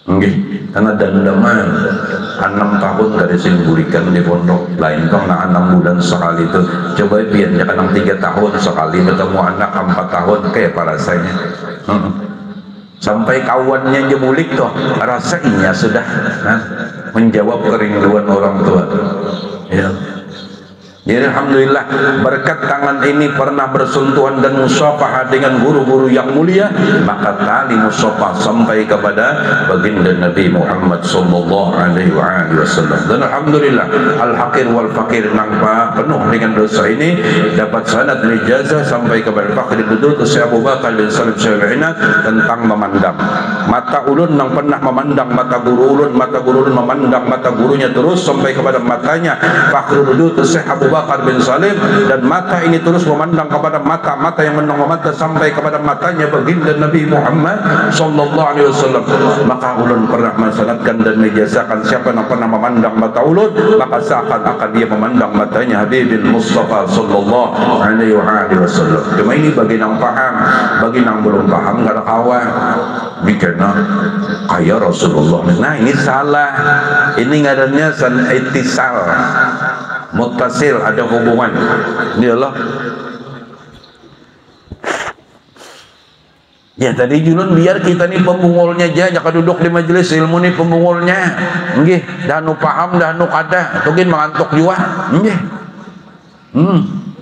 nggih karena dandaman 6 tahun gak disemburikan di pondok lain kok na 6 bulan sekali itu coba biar jangan 3 tahun sekali bertemu anak 4 tahun kayak apa rasanya sampai kawannya jemulik tuh rasanya sudah menjawab kerinduan orang tua ya. Jadi alhamdulillah berkat tangan ini pernah bersentuhan dan musafahah dengan guru-guru yang mulia, maka tali musafah sampai kepada baginda Nabi Muhammad sallallahu alaihi wasallam. Dan alhamdulillah al-haqir wal fakir nampak penuh dengan dosa ini dapat sanad ijazah sampai kepada Fakhr Budut Syekh Abu Bakar bin Salim Syai'inat tentang memandang. Mata ulun yang pernah memandang mata guru ulun memandang mata gurunya terus sampai kepada matanya Fakhr Budut Syekh Abu Bakar bin Salim, dan mata ini terus memandang kepada mata yang memandang sampai kepada matanya baginda Nabi Muhammad sallallahu alaihi wasallam. Maka ulun pernah mensanadkan dan menjazahkan siapa yang pernah memandang mata ulun maka seakan-akan dia memandang matanya Habibil Mustafa sallallahu alaihi wasallam. Cuma ini bagi yang paham, bagi yang belum paham gak ada kawan bikinnya kayak Rasulullah. Nah ini salah, ini ngarannya itisal muttasil, ada hubungan. Ini Allah. Ya tadi julun biar kita nih pembungulnya aja, jangan duduk di majelis ilmu nih pembungulnya. Nggih, dah nu paham, dah nu kada, mungkin mengantuk juga. Nggih.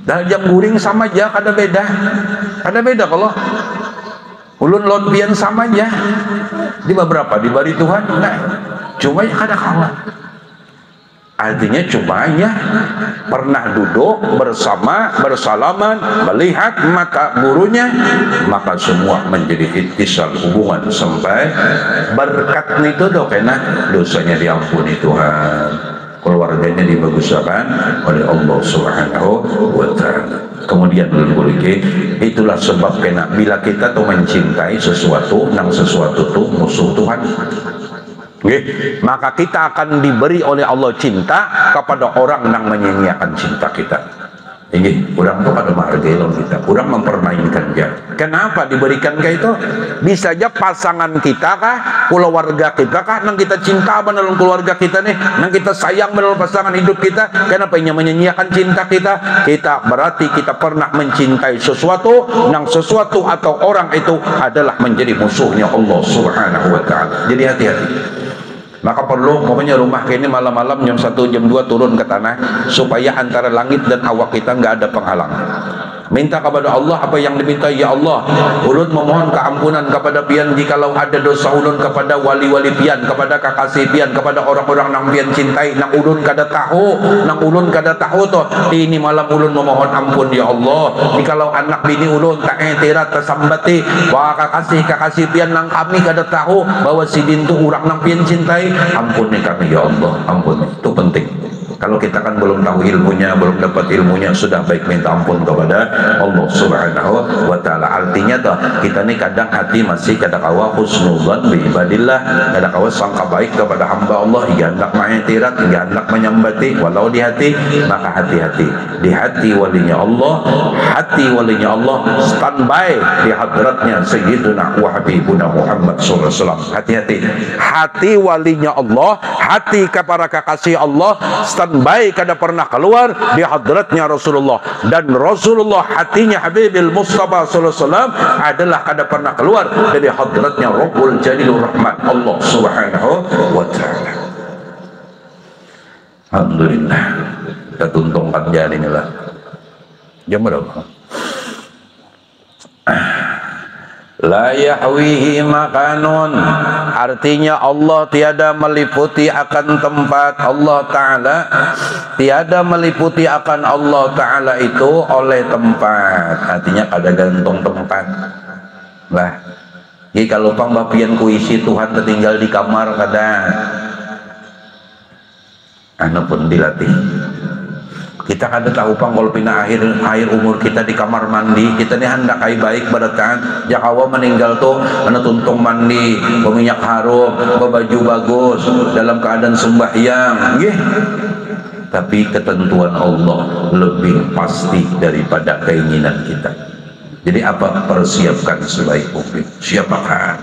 Dah jam guring sama aja, kada beda. Kada beda kalau ulun lonpian sama aja. Di beberapa dibari Tuhan, nah, cuma kada kalah. Artinya cumanya pernah duduk bersama, bersalaman, melihat mata gurunya, maka semua menjadi ittisal hubungan sampai berkat itu doh kena dosanya diampuni Tuhan, keluarganya dibaguskan oleh Allah Subhanahu wa taala. Kemudian itulah sebab kena bila kita tuh mencintai sesuatu, nang sesuatu tuh musuh Tuhan. Maka kita akan diberi oleh Allah cinta kepada orang yang menyanyiakan cinta kita. Ini kurang tuh pada menghargai kita, kurang mempermainkan dia. Kenapa diberikan kayak itu? Bisa aja pasangan kita kah, keluarga kita kah, nang kita cinta dalam keluarga kita nih, nang kita sayang dalam pasangan hidup kita. Kenapa ingin menyanyiakan cinta kita? Kita berarti kita pernah mencintai sesuatu, nang sesuatu atau orang itu adalah menjadi musuhnya Allah Subhanahu wa taala. Jadi hati-hati. Maka perlu pokoknya rumah ini malam-malam jam 1 jam 2 turun ke tanah supaya antara langit dan awak kita nggak ada penghalang. Minta kepada Allah apa yang diminta. Ya Allah, ulun memohon keampunan kepada pian jikalau ada dosa ulun kepada wali-wali pian, kepada kakasih pian, kepada orang-orang nang pian cintai, nang ulun kada tahu toh. Ini malam ulun memohon ampun ya Allah. Jikalau anak bini ulun tak etirat tersambati, wah kakasih pian nang kami kada tahu bahwa si dintu orang nang pian cintai, ampuni kami ya Allah, ampuni. Itu penting. Kalau kita kan belum tahu ilmunya, belum dapat ilmunya, sudah baik minta ampun kepada Allah Subhanahu wa taala. Artinya toh kita nih kadang hati masih kada kawa husnudzan bi ibadillah, kada kawa sangka baik kepada hamba Allah, ia hendak mengiktirat, ia hendak menyembati, walau di hati, maka hati-hati. Di hati walinya Allah, standby di hadratnya Sayyiduna wa Habibuna Muhammad sallallahu alaihi wasallam. Hati-hati. Hati walinya Allah, hati kepada kekasih Allah, standby kada pernah keluar di hadratnya Rasulullah, dan Rasulullah hatinya Habibil Mustafa sallallahu alaihi wasallam adalah kada pernah keluar dari hadratnya Rabbul Jalilur Rahman Allah Subhanahu wa taala. Alhamdulillah kita tuntungkan jari inilah jam berapa? La yahwihi makanun, artinya Allah tiada meliputi akan tempat Allah Ta'ala, tiada meliputi akan Allah Ta'ala itu oleh tempat. Artinya kada gantung tempat lah. Jadi kalau pangbapian kuisi Tuhan tertinggal di kamar kada, anu pun dilatih. Kita kada tahu pang kalau pina akhir umur kita di kamar mandi, kita nih hendak baik beratan jakawa meninggal tuh mana tuntung mandi, berminyak harum, berbaju bagus, dalam keadaan sembahyang, tapi ketentuan Allah lebih pasti daripada keinginan kita. Jadi apa? Persiapkan sebaik mungkin. Siapkan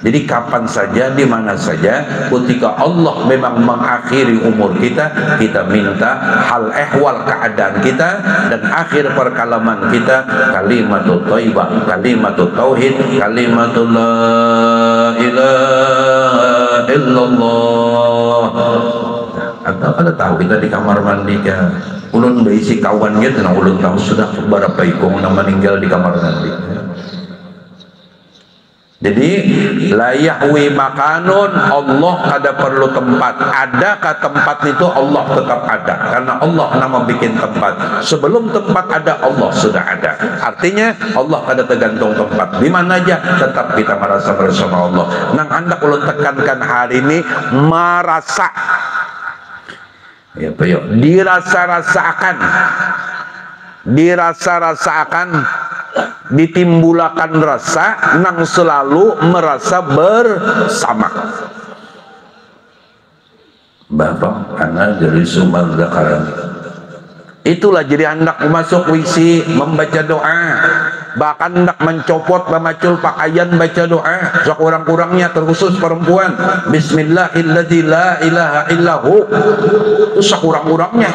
Jadi kapan saja, di mana saja, ketika Allah memang mengakhiri umur kita, kita minta hal ehwal keadaan kita dan akhir perkalaman kita kalimatut thayyibah, kalimatut tauhid, kalimatul la ilaha illallah. Atau kada tahu kita di kamar mandi kan, ulun berisi kawan gitu, nah ulun tahu sudah berapa ikung yang meninggal di kamar mandi. Jadi la yahwi makanun, Allah ada perlu tempat. Adakah tempat itu? Allah tetap ada, karena Allah nama bikin tempat. Sebelum tempat ada, Allah sudah ada. Artinya Allah ada tergantung tempat di mana aja, tetap kita merasa bersama Allah. Nang anda ulun tekankan hari ini, merasa ya, dirasa-rasakan, ditimbulkan rasa nang selalu merasa bersama. Bapak anak dari Sumbang Zakaran, itulah jadi hendak masuk WC membaca doa, bahkan hendak mencopot memacul pakaian baca doa, sekurang-kurangnya terkhusus perempuan, Bismillahilladzi la ilaha illahu, itu sekurang-kurangnya.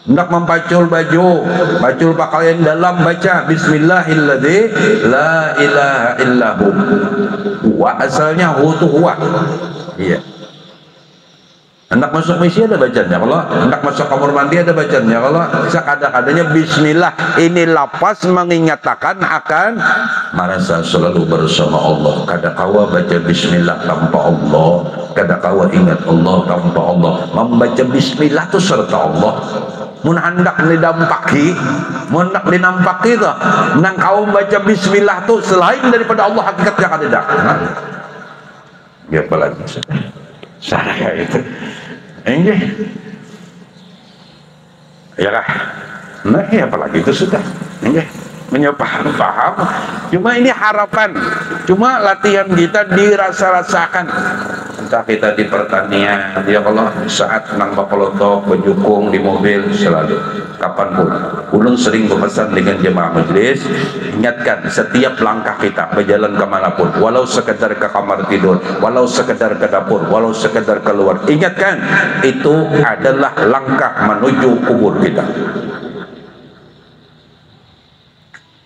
Hendak mempacul baju, pacul pakaian dalam, baca Bismillahilladzi la ilaha illahu. Huwa asalnya hu tu huwa. Iya. Hendak masuk WC ada bacanya, kalau hendak masuk kamar mandi ada bacanya, kalau sekadang-kadangnya Bismillah. Ini lapas mengingatkan akan merasa selalu bersama Allah. Kadakawa baca Bismillah tanpa Allah, kadakawa ingat Allah tanpa Allah. Membaca Bismillah itu serta Allah. Mun hendak didampaki, mun hendak dinampaki tuh, nang kau baca Bismillah tuh selain daripada Allah hakikatnya kan tidak. Ya apalagi saya itu, enggak, ya kah? Nah, ya apalagi itu sudah, enggak, paham. Cuma ini harapan, cuma latihan kita dirasa-rasakan. Entah kita di pertanian, ya Allah, saat nang bapelotok, berjukung di mobil, selalu kapanpun ulun sering berpesan dengan jemaah majelis, ingatkan setiap langkah kita berjalan kemanapun, walau sekedar ke kamar tidur, walau sekedar ke dapur, walau sekedar keluar, ingatkan itu adalah langkah menuju kubur kita.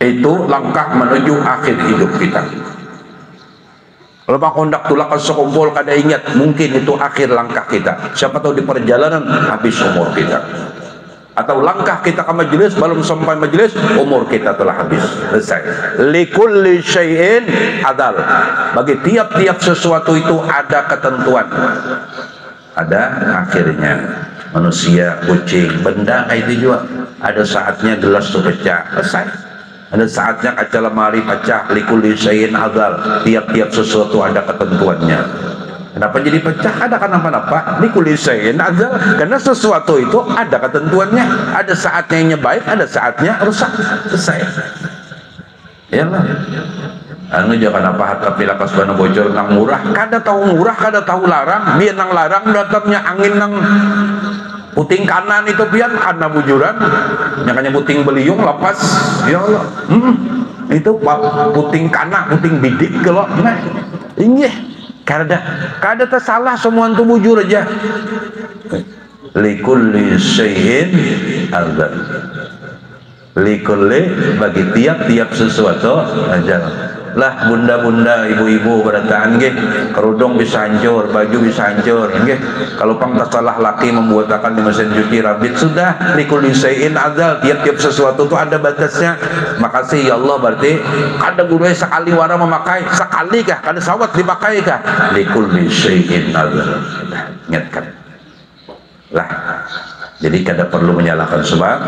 Itu langkah menuju akhir hidup kita. Kalau pak kondak tulak sekumpul kada ingat, mungkin itu akhir langkah kita. Siapa tahu di perjalanan habis umur kita. Atau langkah kita ke majelis, belum sampai majelis umur kita telah habis, selesai. Likulli syai'in adal. Bagi tiap-tiap sesuatu itu ada ketentuan, ada akhirnya. Manusia, kucing, benda itu juga ada saatnya gelas itu pecah, selesai. Ada saatnya kaca lemari pecah, likulli syai'in adal. Tiap-tiap sesuatu ada ketentuannya. Kenapa jadi pecah? Ada kenapa-napa? Likulli syai'in adal. Karena sesuatu itu ada ketentuannya. Ada saatnya yang baik, ada saatnya rusak. Selesai. Ya lah. Anu jangan apa harta pilakas bana bocor nang murah. Kada tahu murah, kada tahu larang. Biar nang larang datangnya angin nang puting kanan itu pian karena bujuran, makanya puting beliung lepas, ya Allah, itu puting kanan, puting bidik kalau, nah, ini kada tersalah semua itu bujur aja. Likulli syai'in adal. Likulli bagi tiap-tiap sesuatu ajal. Lah bunda-bunda, ibu-ibu berataan nggih, kerudung bisa hancur, baju bisa hancur nggih. Kalau pang salah laki membuatakan di mesin cuci rabit, sudah likulli syai'in adal. Tiap-tiap sesuatu itu ada batasnya. Makasih ya Allah, berarti kada guru sekali wara memakai, sekali kah kada sawat dipakai kah? Likulli syai'in adal. Ingatkan lah. Jadi kada perlu menyalahkan sebab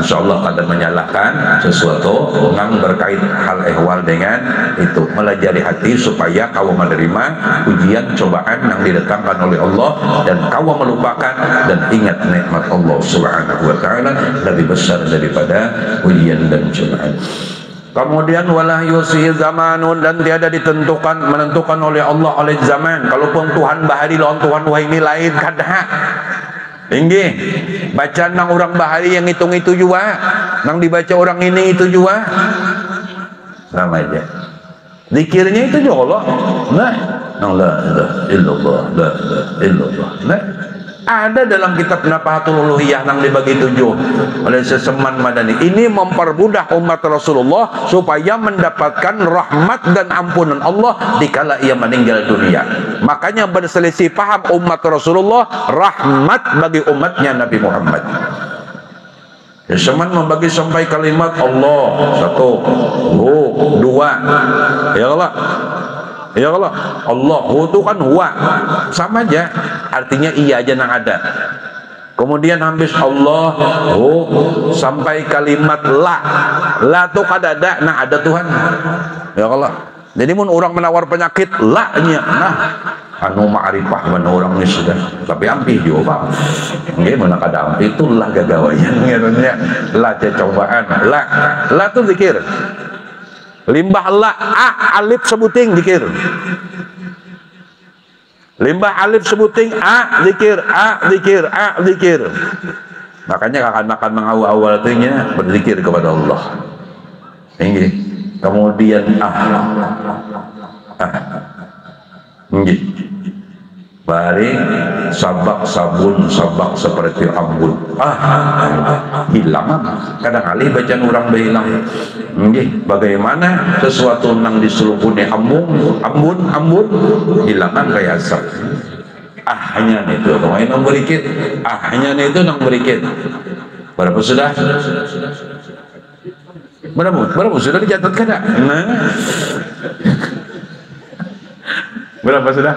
insyaallah kada menyalahkan sesuatu yang berkait hal ehwal dengan itu. Melajari hati supaya kau menerima ujian cobaan yang didatangkan oleh Allah dan kau melupakan dan ingat nikmat Allah Subhanahu wa taala lebih besar daripada ujian dan cobaan. Kemudian wala yusi zamanun, dan tiada menentukan oleh Allah oleh zaman. Kalaupun Tuhan bahari lawan Tuhan wah ini lain kada. Inggih, bacaan nang orang bahari yang hitung itu juga, nang dibaca orang ini itu juga, sama aja. Zikirnya itu juga Allah. Nah, la ilaha illallah, la ilaha illallah. Nah, ada dalam kitab Nafahatul Uluhiyah yang dibagi 7 oleh Seseman Madani. Ini mempermudah umat Rasulullah supaya mendapatkan rahmat dan ampunan Allah dikala ia meninggal dunia. Makanya berselisih paham umat Rasulullah, rahmat bagi umatnya Nabi Muhammad. Seseman membagi sampai kalimat Allah 1, 2, ya Allah. Ya Allah, Allahu itu kan huwa, sama aja, artinya iya aja nang ada. Kemudian habis Allahu sampai kalimat la itu kadada, nah ada Tuhan. Ya Allah. Jadi mun orang menawar penyakit la-nya, nah anu ma'rifah mana orang ini sudah, tapi ampih juga Pak. Nggih mana kada ampih itu lah gagawayan ngeunnya, la cobaan, la itu zikir. Limbah la alif sebuting zikir. Limbah alif sebuting zikir, zikir. Makanya akan mengawal tuhnya berzikir kepada Allah. Ini kemudian nggih. Bari sabak sabun, sabak seperti ambun. Hilang. Kadang kali bacaan orang berhilang. Nggih, bagaimana sesuatu nang diselupuni ambun hilangan kayak asap. Hanya itu, main nang berikit. Hanya itu nang berikit. Berapa sudah? Berapa sudah dicatatkan tak? Nah. Berapa sudah?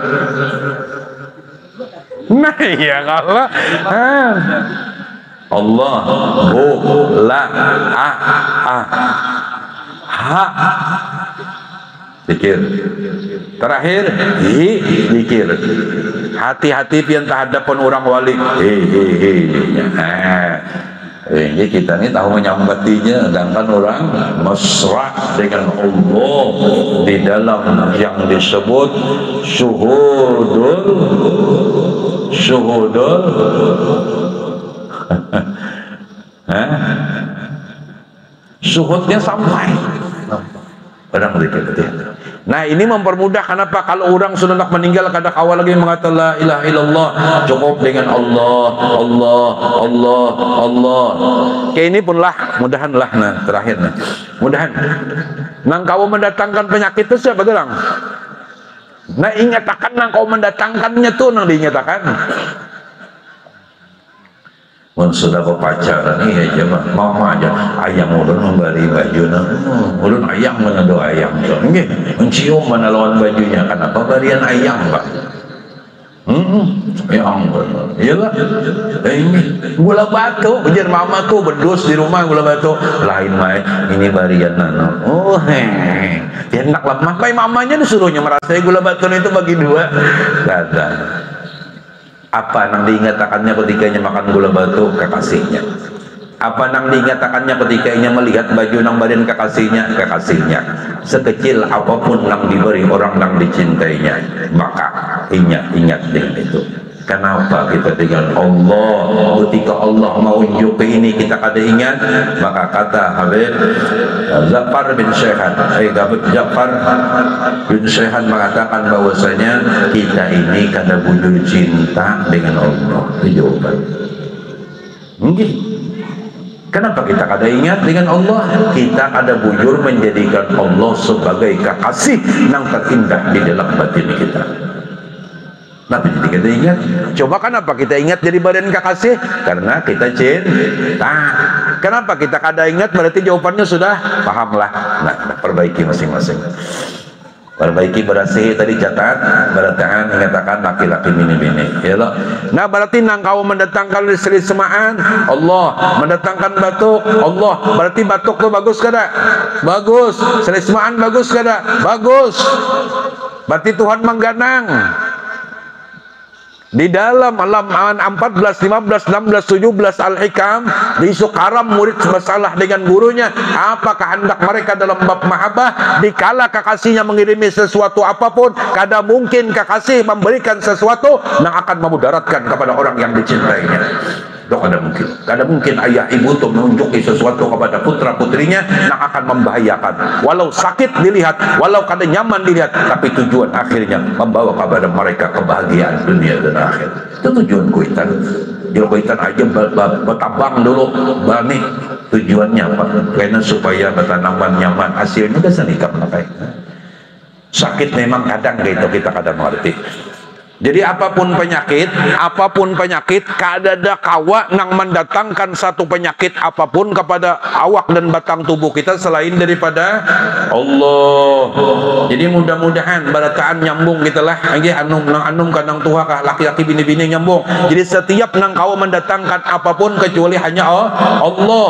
Nah ya kalau Allah la ha zikir. Terakhir zikir. Hati-hati pian terhadap orang wali. Ini kita ini tahu menyambatinya, sedangkan orang mesra dengan Allah di dalam yang disebut syuhudul syuhudnya sampai orang berikutnya. Nah ini mempermudah. Kenapa? Kalau orang sudah nak meninggal kadang awal lagi mengatakan la ilaha illallah, cukup dengan Allah. Kayak ini pun lah, mudahan lah. Nah terakhir nah, mudahan nang kau mendatangkan penyakit itu siapa orang? Nah ingatakan nang kau mendatangkannya tuh nang dinyatakan. Mun sudah pacaran nih aja mah mama aja ayam ulun memberi baju ulun ayam mana do ayam tuh nggih mencium mana lawan bajunya. Kenapa barian ayam Pak? Ya ampun iyalah ini gula batu ujar mamaku bedus di rumah gula batu lain main ini barian nana ya enak lah makai mamanya disuruhnya merasa gula batu itu bagi dua kata. Apa nang diingatakannya ketika ia makan gula batu kekasihnya? Apa nang diingatakannya ketika ia melihat baju nang badan kekasihnya? Sekecil apapun nang diberi orang nang dicintainya, maka ingat dengan itu. Kenapa kita dengan Allah? Ketika Allah mau unjuk ini kita kada ingat, maka kata Habib Ja'far bin Syaihan mengatakan bahwasanya kita ini kada bujur cinta dengan Allah. Itu jawaban. Mungkin kenapa kita kada ingat dengan Allah? Kita kada bujur menjadikan Allah sebagai kekasih yang terindah di dalam batin kita. Tapi jadi kita ingat. Coba kenapa kita ingat jadi badan kekasih? Karena kita cinta. Kenapa kita kada ingat? Berarti jawabannya sudah pahamlah. Nah, perbaiki masing-masing. Perbaiki berasih tadi catat, berarti mengatakan laki-laki bini-bini. Ya loh. Nah berarti nang kau mendatangkan selismaan Allah, mendatangkan batuk Allah. Berarti batuk tuh bagus kada? Bagus. Selismaan bagus kada? Bagus. Berarti Tuhan mengganang. Di dalam halaman 14, 15, 16, 17 Al-Hikam diisuk haram murid bersalah dengan gurunya. Apa kehendak mereka dalam bab mahabbah? Dikala kekasihnya mengirimi sesuatu apapun, kada mungkin kekasih memberikan sesuatu yang akan memudaratkan kepada orang yang dicintainya. Dok, kada mungkin ayah ibu itu menunjuki sesuatu kepada putra putrinya yang akan membahayakan. Walau sakit dilihat, walau kada nyaman dilihat, tapi tujuan akhirnya membawa kepada mereka kebahagiaan dunia dan akhir. Itu tujuan kuitan. Jadi kuitan aja bertabang dulu, bani. Tujuannya apa? Karena supaya tanaman nyaman, hasilnya bisa nikah pakai. Sakit memang kadang gitu kita kadang mengerti. Jadi apapun penyakit, kada kawa nang mendatangkan satu penyakit apapun kepada awak dan batang tubuh kita selain daripada Allah. Jadi mudah-mudahan barataan nyambung kita lah. Lagi anum kadang tuha kah laki-laki bini-bini nyambung. Jadi setiap nang kawa mendatangkan apapun kecuali hanya Allah.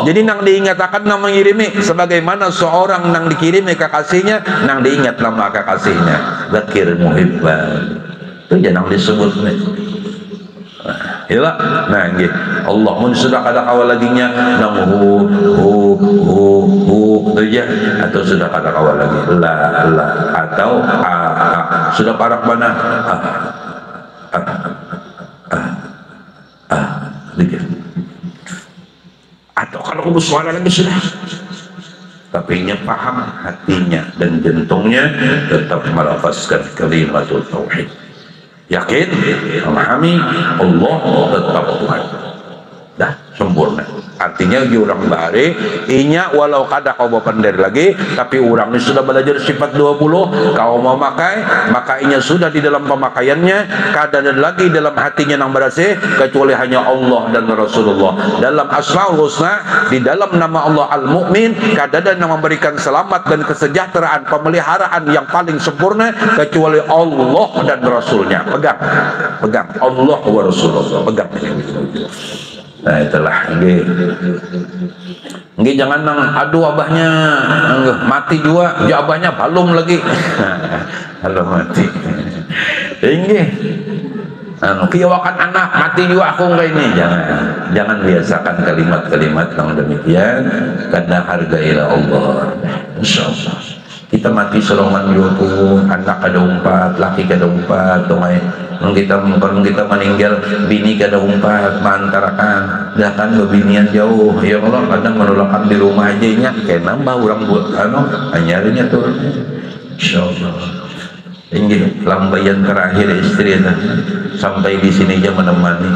Jadi nang diingatakan nang mengirimi sebagaimana seorang nang dikirimi kekasihnya, nang diingat nama kekasihnya. Zakir muhibban. Itu jangan disebut nih. Yalah, nah gitu. Allah mun sudah kada kawal laginya nang hu itu ya, atau sudah kada kawal lagi la atau sudah parak mana gitu. Atau kalau kubus suara lagi sudah, tapi nya paham hatinya dan jantungnya tetap melafazkan kalimatul tauhid, yakin memahami Allah tetap Tuhan, dah sempurna. Artinya orang bahari inya walau kada kau bawa pandai lagi, tapi orang ini sudah belajar sifat 20, kau mau makai maka inya sudah di dalam pemakaiannya, kada ada lagi dalam hatinya nang berase kecuali hanya Allah dan Rasulullah. Dalam Asmaul Husna, di dalam nama Allah Al-Mu'min, kada ada yang memberikan selamat dan kesejahteraan pemeliharaan yang paling sempurna kecuali Allah dan Rasulnya. Pegang Allah wa Rasulullah, pegang. Nah itulah nggih jangan nang aduh abahnya mati juga, ya abahnya balum lagi. Halo mati. Nggih. Kiawakan anak mati juga aku enggak ini, jangan biasakan kalimat-kalimat yang demikian karena hargailah Allah. Insyaallah kita mati selongan pun anak ada umpat, laki kada umpat, tungai kita meninggal bini kada umpat, mantarakan dah kan bebinian jauh ya Allah, kadang menolakkan di rumah aja nya kayak nambah orang buat anyarinya turun. Insyaallah ini lambaian terakhir istri itu sampai di sini aja menemani.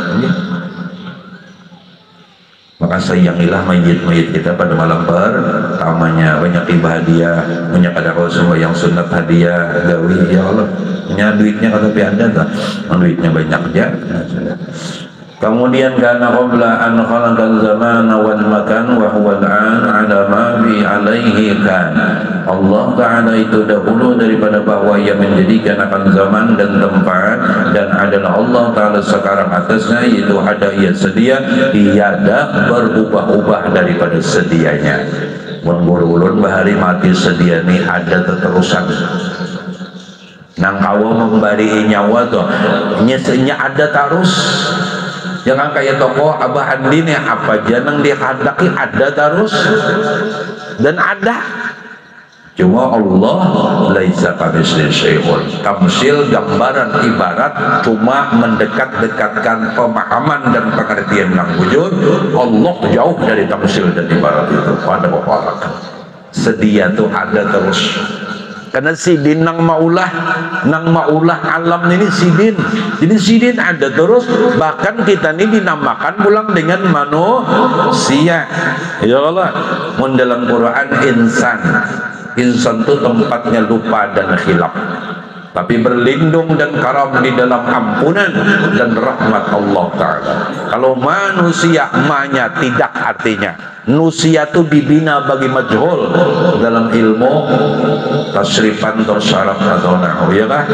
Maka sayangilah mayit-mayit kita pada malam pertamanya, banyak hadiah, banyak ada kau semua yang sunat hadiah gawi ya Allah, punya duitnya kalau anda tak, duitnya banyak aja. Kemudian karena qabla an khalaqal zamana wal makan wa huwa al-an ala ma bi alaihi kan. Allah Ta'ala itu dahulu daripada bahwa ia menjadikan akan zaman dan tempat, dan adalah Allah Ta'ala sekarang atasnya, yaitu ada ia sedia, tiada berubah-ubah daripada sedianya. Ulun bahari mati sedia ni ada teterusan. Nang kawa membari nyawa tuh nyesenya ada terus. Jangan kayak toko Abah Andin ya, apa janang dihadaki ada terus dan ada. Cuma Allah laisa kamitslihi syai'un. Tamsil gambaran ibarat cuma mendekat-dekatkan pemahaman dan pengertian yang wujud. Allah jauh dari tamsil dan ibarat itu. Pada bapak sedia tuh ada terus. Karena sidin nang maulah alam ini sidin. Jadi sidin ada terus, bahkan kita ini dinamakan pulang dengan manusia. Ya Allah, mun dalam Quran insan itu tempatnya lupa dan khilaf, tapi berlindung dan karam di dalam ampunan dan rahmat Allah Ta'ala. Kalau manusia manya tidak, artinya nusia itu dibina bagi majhul dalam ilmu tasrifan atau syaraf atau nahu, ya kan?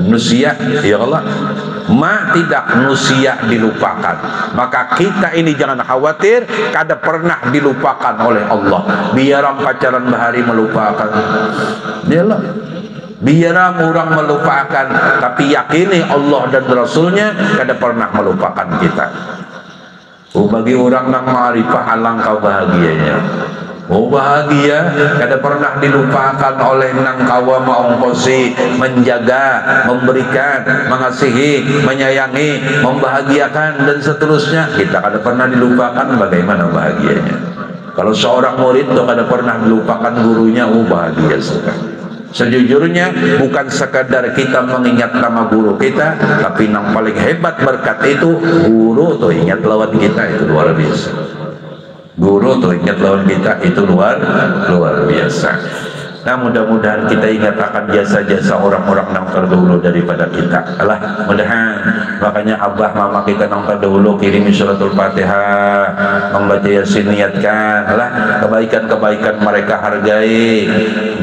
Nusia, ya Allah, ma tidak nusia dilupakan. Maka kita ini jangan khawatir kada pernah dilupakan oleh Allah. Biar pacaran bahari melupakan, ya Allah, biar orang melupakan, tapi yakini Allah dan Rasulnya kada pernah melupakan kita. Bagi orang yang ma'rifah alangkah bahagianya. Oh bahagia, kada pernah dilupakan oleh nang kawa maongkosi, menjaga, memberikan, mengasihi, menyayangi, membahagiakan dan seterusnya. Kita kada pernah dilupakan, bagaimana bahagianya. Kalau seorang murid itu kada pernah dilupakan gurunya, oh bahagia sekali. Sejujurnya bukan sekadar kita mengingat nama guru kita, tapi yang paling hebat berkat itu guru tuh ingat lawan kita, itu luar biasa. Guru tuh ingat lawan kita, itu luar biasa. Nah mudah-mudahan kita ingat akan jasa-jasa orang-orang yang terdahulu daripada kita. Alah, mudahan makanya abah mama kita yang terdahulu kirimi suratul Fatihah, membaca Yasin, niatkan alah kebaikan-kebaikan mereka hargai.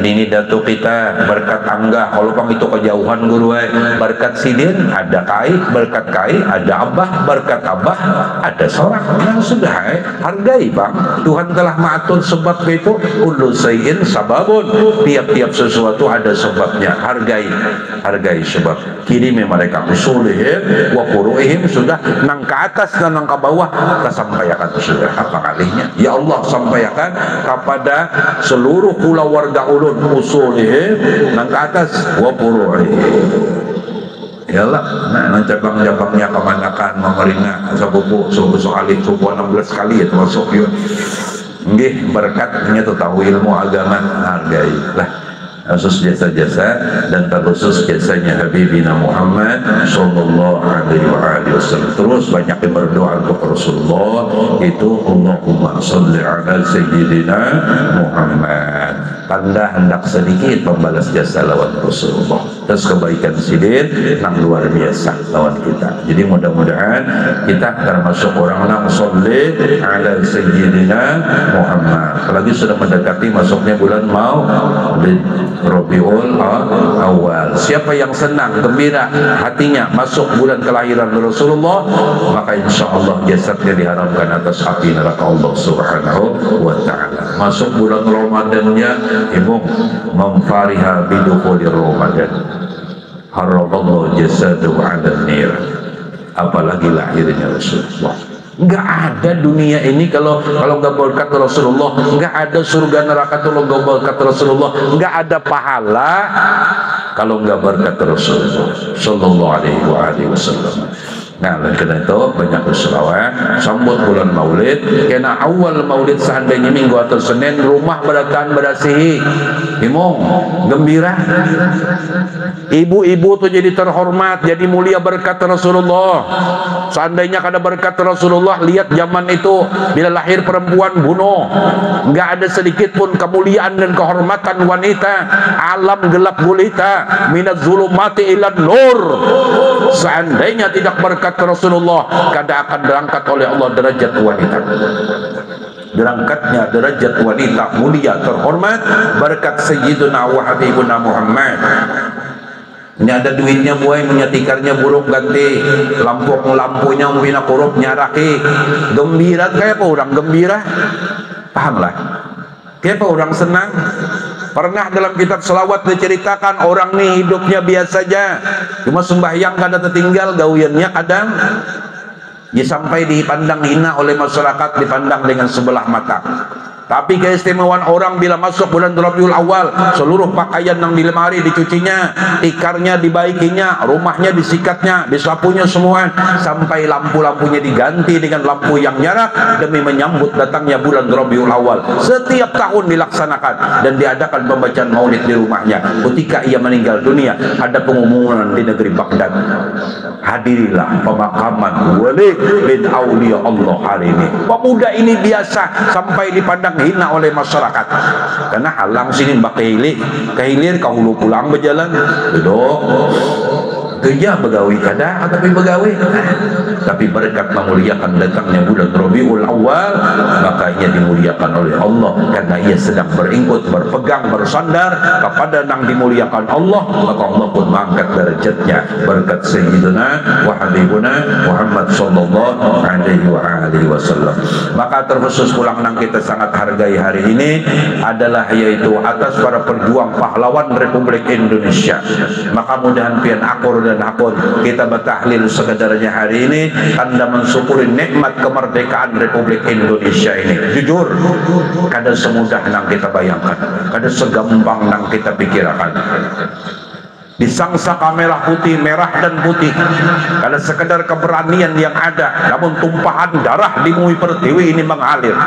Ini datu kita berkat angga, kalau kamu itu kejauhan guru berkat sidin ada kai, berkat kai ada abah, berkat abah ada seorang. Nah sudah hargai bang, Tuhan telah mengatur sebab itu kullu syai'in sababun, tiap-tiap sesuatu ada sebabnya. Hargai sebab. Kirimi mereka usulihim wa furu'ihim, sudah nang ke atas dan nang ke bawah kesampaikan sudah. Apa kalinya ya Allah sampaikan kepada seluruh pulau warga ulun usulihim nang ke atas wa furu'ihim. Yalah, nah cabang-cabangnya kemanakan memerintah sepupu alim suku 16 kali ya termasuk yuk. Nggih berkatnya tuh tahu ilmu agama, hargai lah khusus jasa-jasa dan terkhusus jasanya Habibina Muhammad sallallahu alaihi wasallam. Terus banyak yang berdoa untuk Rasulullah itu Allahumma sholli ala sayyidina Muhammad. Tanda hendak sedikit membalas jasa lawan Rasulullah. Terus kebaikan sidin yang luar biasa lawan kita. Jadi mudah-mudahan kita termasuk orang yang sholli ala sayyidina Muhammad. Apalagi sudah mendekati masuknya bulan Maulid Rabiul Awal. Siapa yang senang, gembira hatinya masuk bulan kelahiran Rasulullah, maka insya Allah jasadnya diharamkan atas api neraka Allah Subhanahu wa ta'ala. Masuk bulan Ramadannya, ibu memfariha bidukhuli Ramadan, haramallahu jasadu 'ala nir. Apalagi lahirnya Rasulullah. Enggak ada dunia ini kalau enggak berkat Rasulullah, enggak ada surga neraka kalau enggak berkat Rasulullah, enggak ada pahala kalau enggak berkat Rasulullah sallallahu alaihi wasallam. Nah, oleh karena itu banyak berselawat sambut bulan Maulid. Karena awal Maulid seandainya minggu atau Senin, rumah berakan berasihi, imong gembira. Ibu-ibu tuh jadi terhormat, jadi mulia berkat Rasulullah. Seandainya kada berkat Rasulullah, lihat zaman itu bila lahir perempuan bunuh, nggak ada sedikit pun kemuliaan dan kehormatan wanita. Alam gelap gulita, minaz zulumati ilan nur. Seandainya tidak berkat Rasulullah, kada akan berangkat oleh Allah derajat wanita. Berangkatnya derajat wanita mulia terhormat berkat Sayyiduna wa Habibuna Muhammad. Ini ada duitnya buai, menyetikarnya buruk ganti, lampunya umpina korup nyaraki. Gembira kayak apa orang gembira? Pahamlah. Kayak apa orang senang? Pernah dalam kitab selawat diceritakan orang nih hidupnya biasa saja, cuma sembahyang kada tertinggal, gawiannya kadang ya sampai dipandang hina oleh masyarakat, dipandang dengan sebelah mata. Tapi keistimewaan orang bila masuk bulan Rabiul Awal, seluruh pakaian yang di lemari dicucinya, tikarnya dibaikinya, rumahnya disikatnya, disapunya semua, sampai lampu-lampunya diganti dengan lampu yang nyala demi menyambut datangnya bulan Rabiul Awal. Setiap tahun dilaksanakan dan diadakan pembacaan maulid di rumahnya. Ketika ia meninggal dunia, ada pengumuman di negeri Baghdad, hadirilah pemakaman wali bin aulia Allah hari ini. Pemuda ini biasa sampai dipandang hina oleh masyarakat karena halang sini mbak kehilir kahulu pulang berjalan duduk kerja begawi kada tapi begawi tapi berkat memuliakan datangnya bulan Rabiul Awal, maka ia dimuliakan oleh Allah karena ia sedang beringkut, berpegang, bersandar kepada yang dimuliakan Allah, maka Allah pun mengangkat derajatnya berkat Sayyidina wa Habibuna Muhammad sallallahu alaihi wasallam. Maka terkhusus pulang nang kita sangat hargai hari ini adalah yaitu atas para perjuang pahlawan Republik Indonesia. Maka mudahan pian akur dan akun kita bertahlil sekedarnya hari ini tanda mensyukuri nikmat kemerdekaan Republik Indonesia ini. Jujur, kada semudah nang kita bayangkan, kada segampang nang kita pikirkan. Disangsa merah putih, merah dan putih, karena sekedar keberanian yang ada, namun tumpahan darah di Bumi Pertiwi ini mengalir.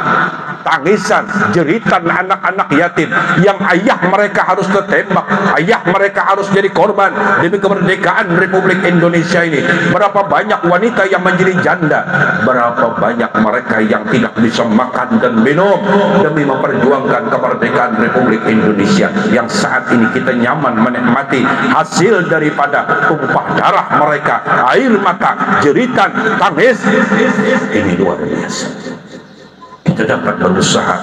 Tangisan, jeritan anak-anak yatim yang ayah mereka harus tertembak, ayah mereka harus jadi korban demi kemerdekaan Republik Indonesia ini. Berapa banyak wanita yang menjadi janda, berapa banyak mereka yang tidak bisa makan dan minum demi memperjuangkan kemerdekaan Republik Indonesia yang saat ini kita nyaman menikmati hasil daripada tumpah darah mereka, air mata, jeritan, tangis. Ini luar biasa. Kita dapat berusaha,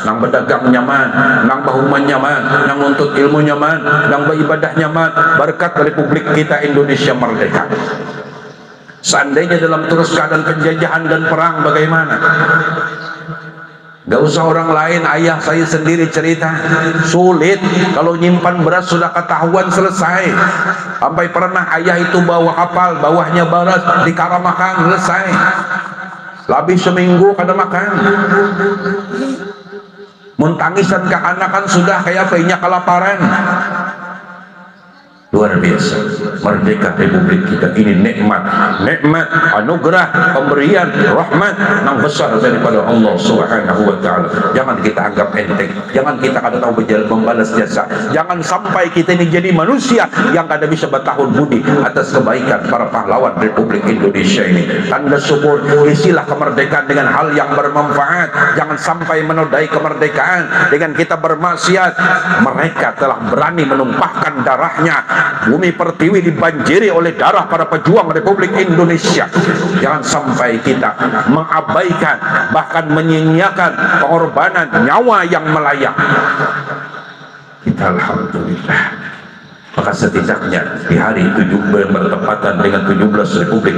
nang berdagang nyaman, nang bahuman nyaman, nang nuntut ilmu nyaman, nang beribadah nyaman, berkat Republik kita Indonesia merdeka. Seandainya dalam terus keadaan penjajahan dan perang, bagaimana? Gak usah orang lain, ayah saya sendiri cerita, sulit kalau nyimpan beras sudah ketahuan selesai. Sampai pernah ayah itu bawa kapal, bawahnya beras dikaramakan, selesai. Lebih seminggu kada makan. Muntangisan kekanakan sudah kayak apanya kelaparan. Luar biasa, merdeka Republik kita ini nikmat, anugerah, pemberian, rahmat yang besar daripada Allah Subhanahu wa Ta'ala. Jangan kita anggap enteng, jangan kita kada tahu berjalan membalas jasa, jangan sampai kita ini jadi manusia yang kada bisa bertahun budi atas kebaikan para pahlawan Republik Indonesia ini. Tanda syukur, isilah kemerdekaan dengan hal yang bermanfaat, jangan sampai menodai kemerdekaan dengan kita bermaksiat. Mereka telah berani menumpahkan darahnya. Bumi Pertiwi dibanjiri oleh darah para pejuang Republik Indonesia. Jangan sampai kita mengabaikan, bahkan menyia-nyiakan pengorbanan nyawa yang melayang. Kita alhamdulillah. Maka setidaknya di hari 17 bertepatan dengan 17 Republik,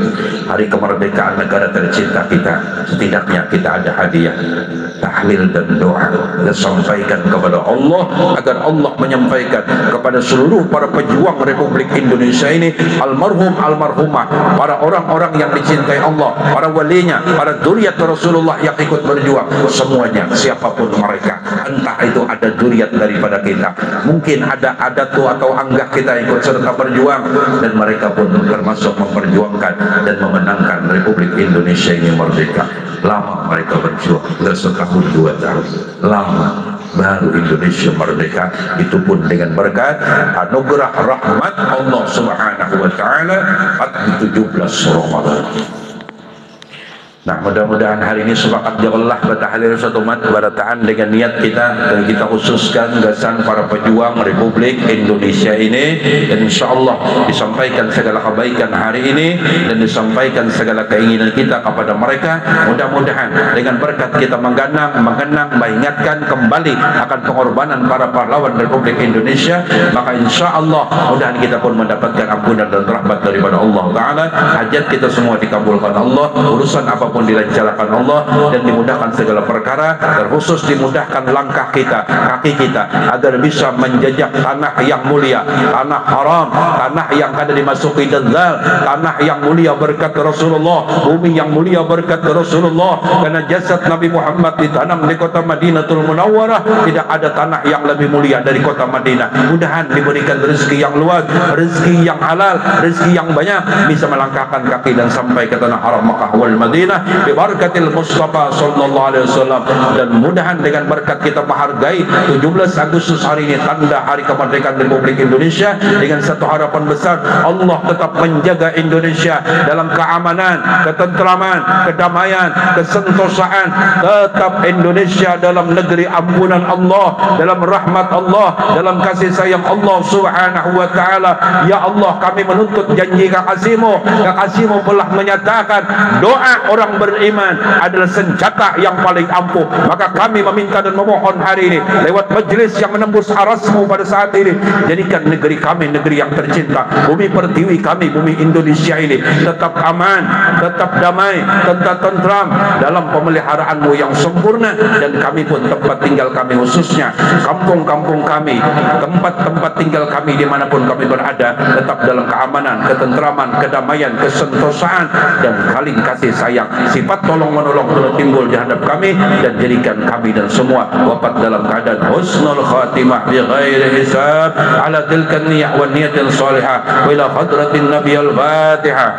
hari kemerdekaan negara tercinta kita, setidaknya kita ada hadiah tahlil dan doa dan sampaikan kepada Allah agar Allah menyampaikan kepada seluruh para pejuang Republik Indonesia ini, almarhum almarhumah, para orang-orang yang dicintai Allah, para walinya, para zuriat Rasulullah yang ikut berjuang, semuanya siapapun mereka, entah itu ada zuriat daripada kita, mungkin ada adat atau anggap kita ikut serta berjuang, dan mereka pun termasuk memperjuangkan dan memenangkan Republik Indonesia ini merdeka. Lama mereka berjuang, setahun 2 tahun, lama baru Indonesia merdeka. Itu pun dengan berkat anugerah rahmat Allah Subhanahu wa Ta'ala pada 17 Ramadan. Nah, mudah-mudahan hari ini sepakat Allah bertahlil satu umat berataan dengan niat kita, dan kita khususkan gasan para pejuang Republik Indonesia ini, dan insya Allah disampaikan segala kebaikan hari ini dan disampaikan segala keinginan kita kepada mereka. Mudah-mudahan dengan berkat kita mengenang, mengingatkan kembali akan pengorbanan para pahlawan Republik Indonesia, maka insya Allah mudah-mudahan kita pun mendapatkan ampunan dan rahmat daripada Allah Ta'ala. Hajat kita semua dikabulkan Allah, urusan apapun dilancarkan Allah, dan dimudahkan segala perkara, terkhusus dimudahkan langkah kita, kaki kita, agar bisa menjejak tanah yang mulia, tanah haram, tanah yang kada dimasuki dajjal, tanah yang mulia berkat Rasulullah, bumi yang mulia berkat Rasulullah, karena jasad Nabi Muhammad ditanam di kota Madinatul Munawwarah. Tidak ada tanah yang lebih mulia dari kota Madinah. Mudahan diberikan rezeki yang luas, rezeki yang halal, rezeki yang banyak, bisa melangkahkan kaki dan sampai ke tanah haram Makkah wal Madinah bibarakatil Mustafa sallallahu alaihi wasallam. Dan mudahan dengan berkat kita menghargai 17 Agustus hari ini, tanda hari kemerdekaan Republik Indonesia, dengan satu harapan besar, Allah tetap menjaga Indonesia dalam keamanan, ketentraman, kedamaian, kesentosaan. Tetap Indonesia dalam negeri ampunan Allah, dalam rahmat Allah, dalam kasih sayang Allah Subhanahu wa Ta'ala. Ya Allah, kami menuntut janji kekasih-Mu telah menyatakan doa orang yang beriman adalah senjata yang paling ampuh. Maka kami meminta dan memohon hari ini lewat majlis yang menembus arasmu pada saat ini, jadikan negeri kami negeri yang tercinta, bumi pertiwi kami, bumi Indonesia ini tetap aman, tetap damai, tetap tentram dalam pemeliharaanmu yang sempurna. Dan kami pun tempat tinggal kami, khususnya kampung-kampung kami, tempat-tempat tinggal kami dimanapun kami berada, tetap dalam keamanan, ketentraman, kedamaian, kesentosaan dan saling kasih sayang. Sifat tolong menolong timbul di hadap kami, dan jadikan kami dan semua wafat dalam keadaan husnul khatimah bi ghairi hisab ala tilka niyah wa niyatin salihah wa ila hadratin nabiyil fatihah.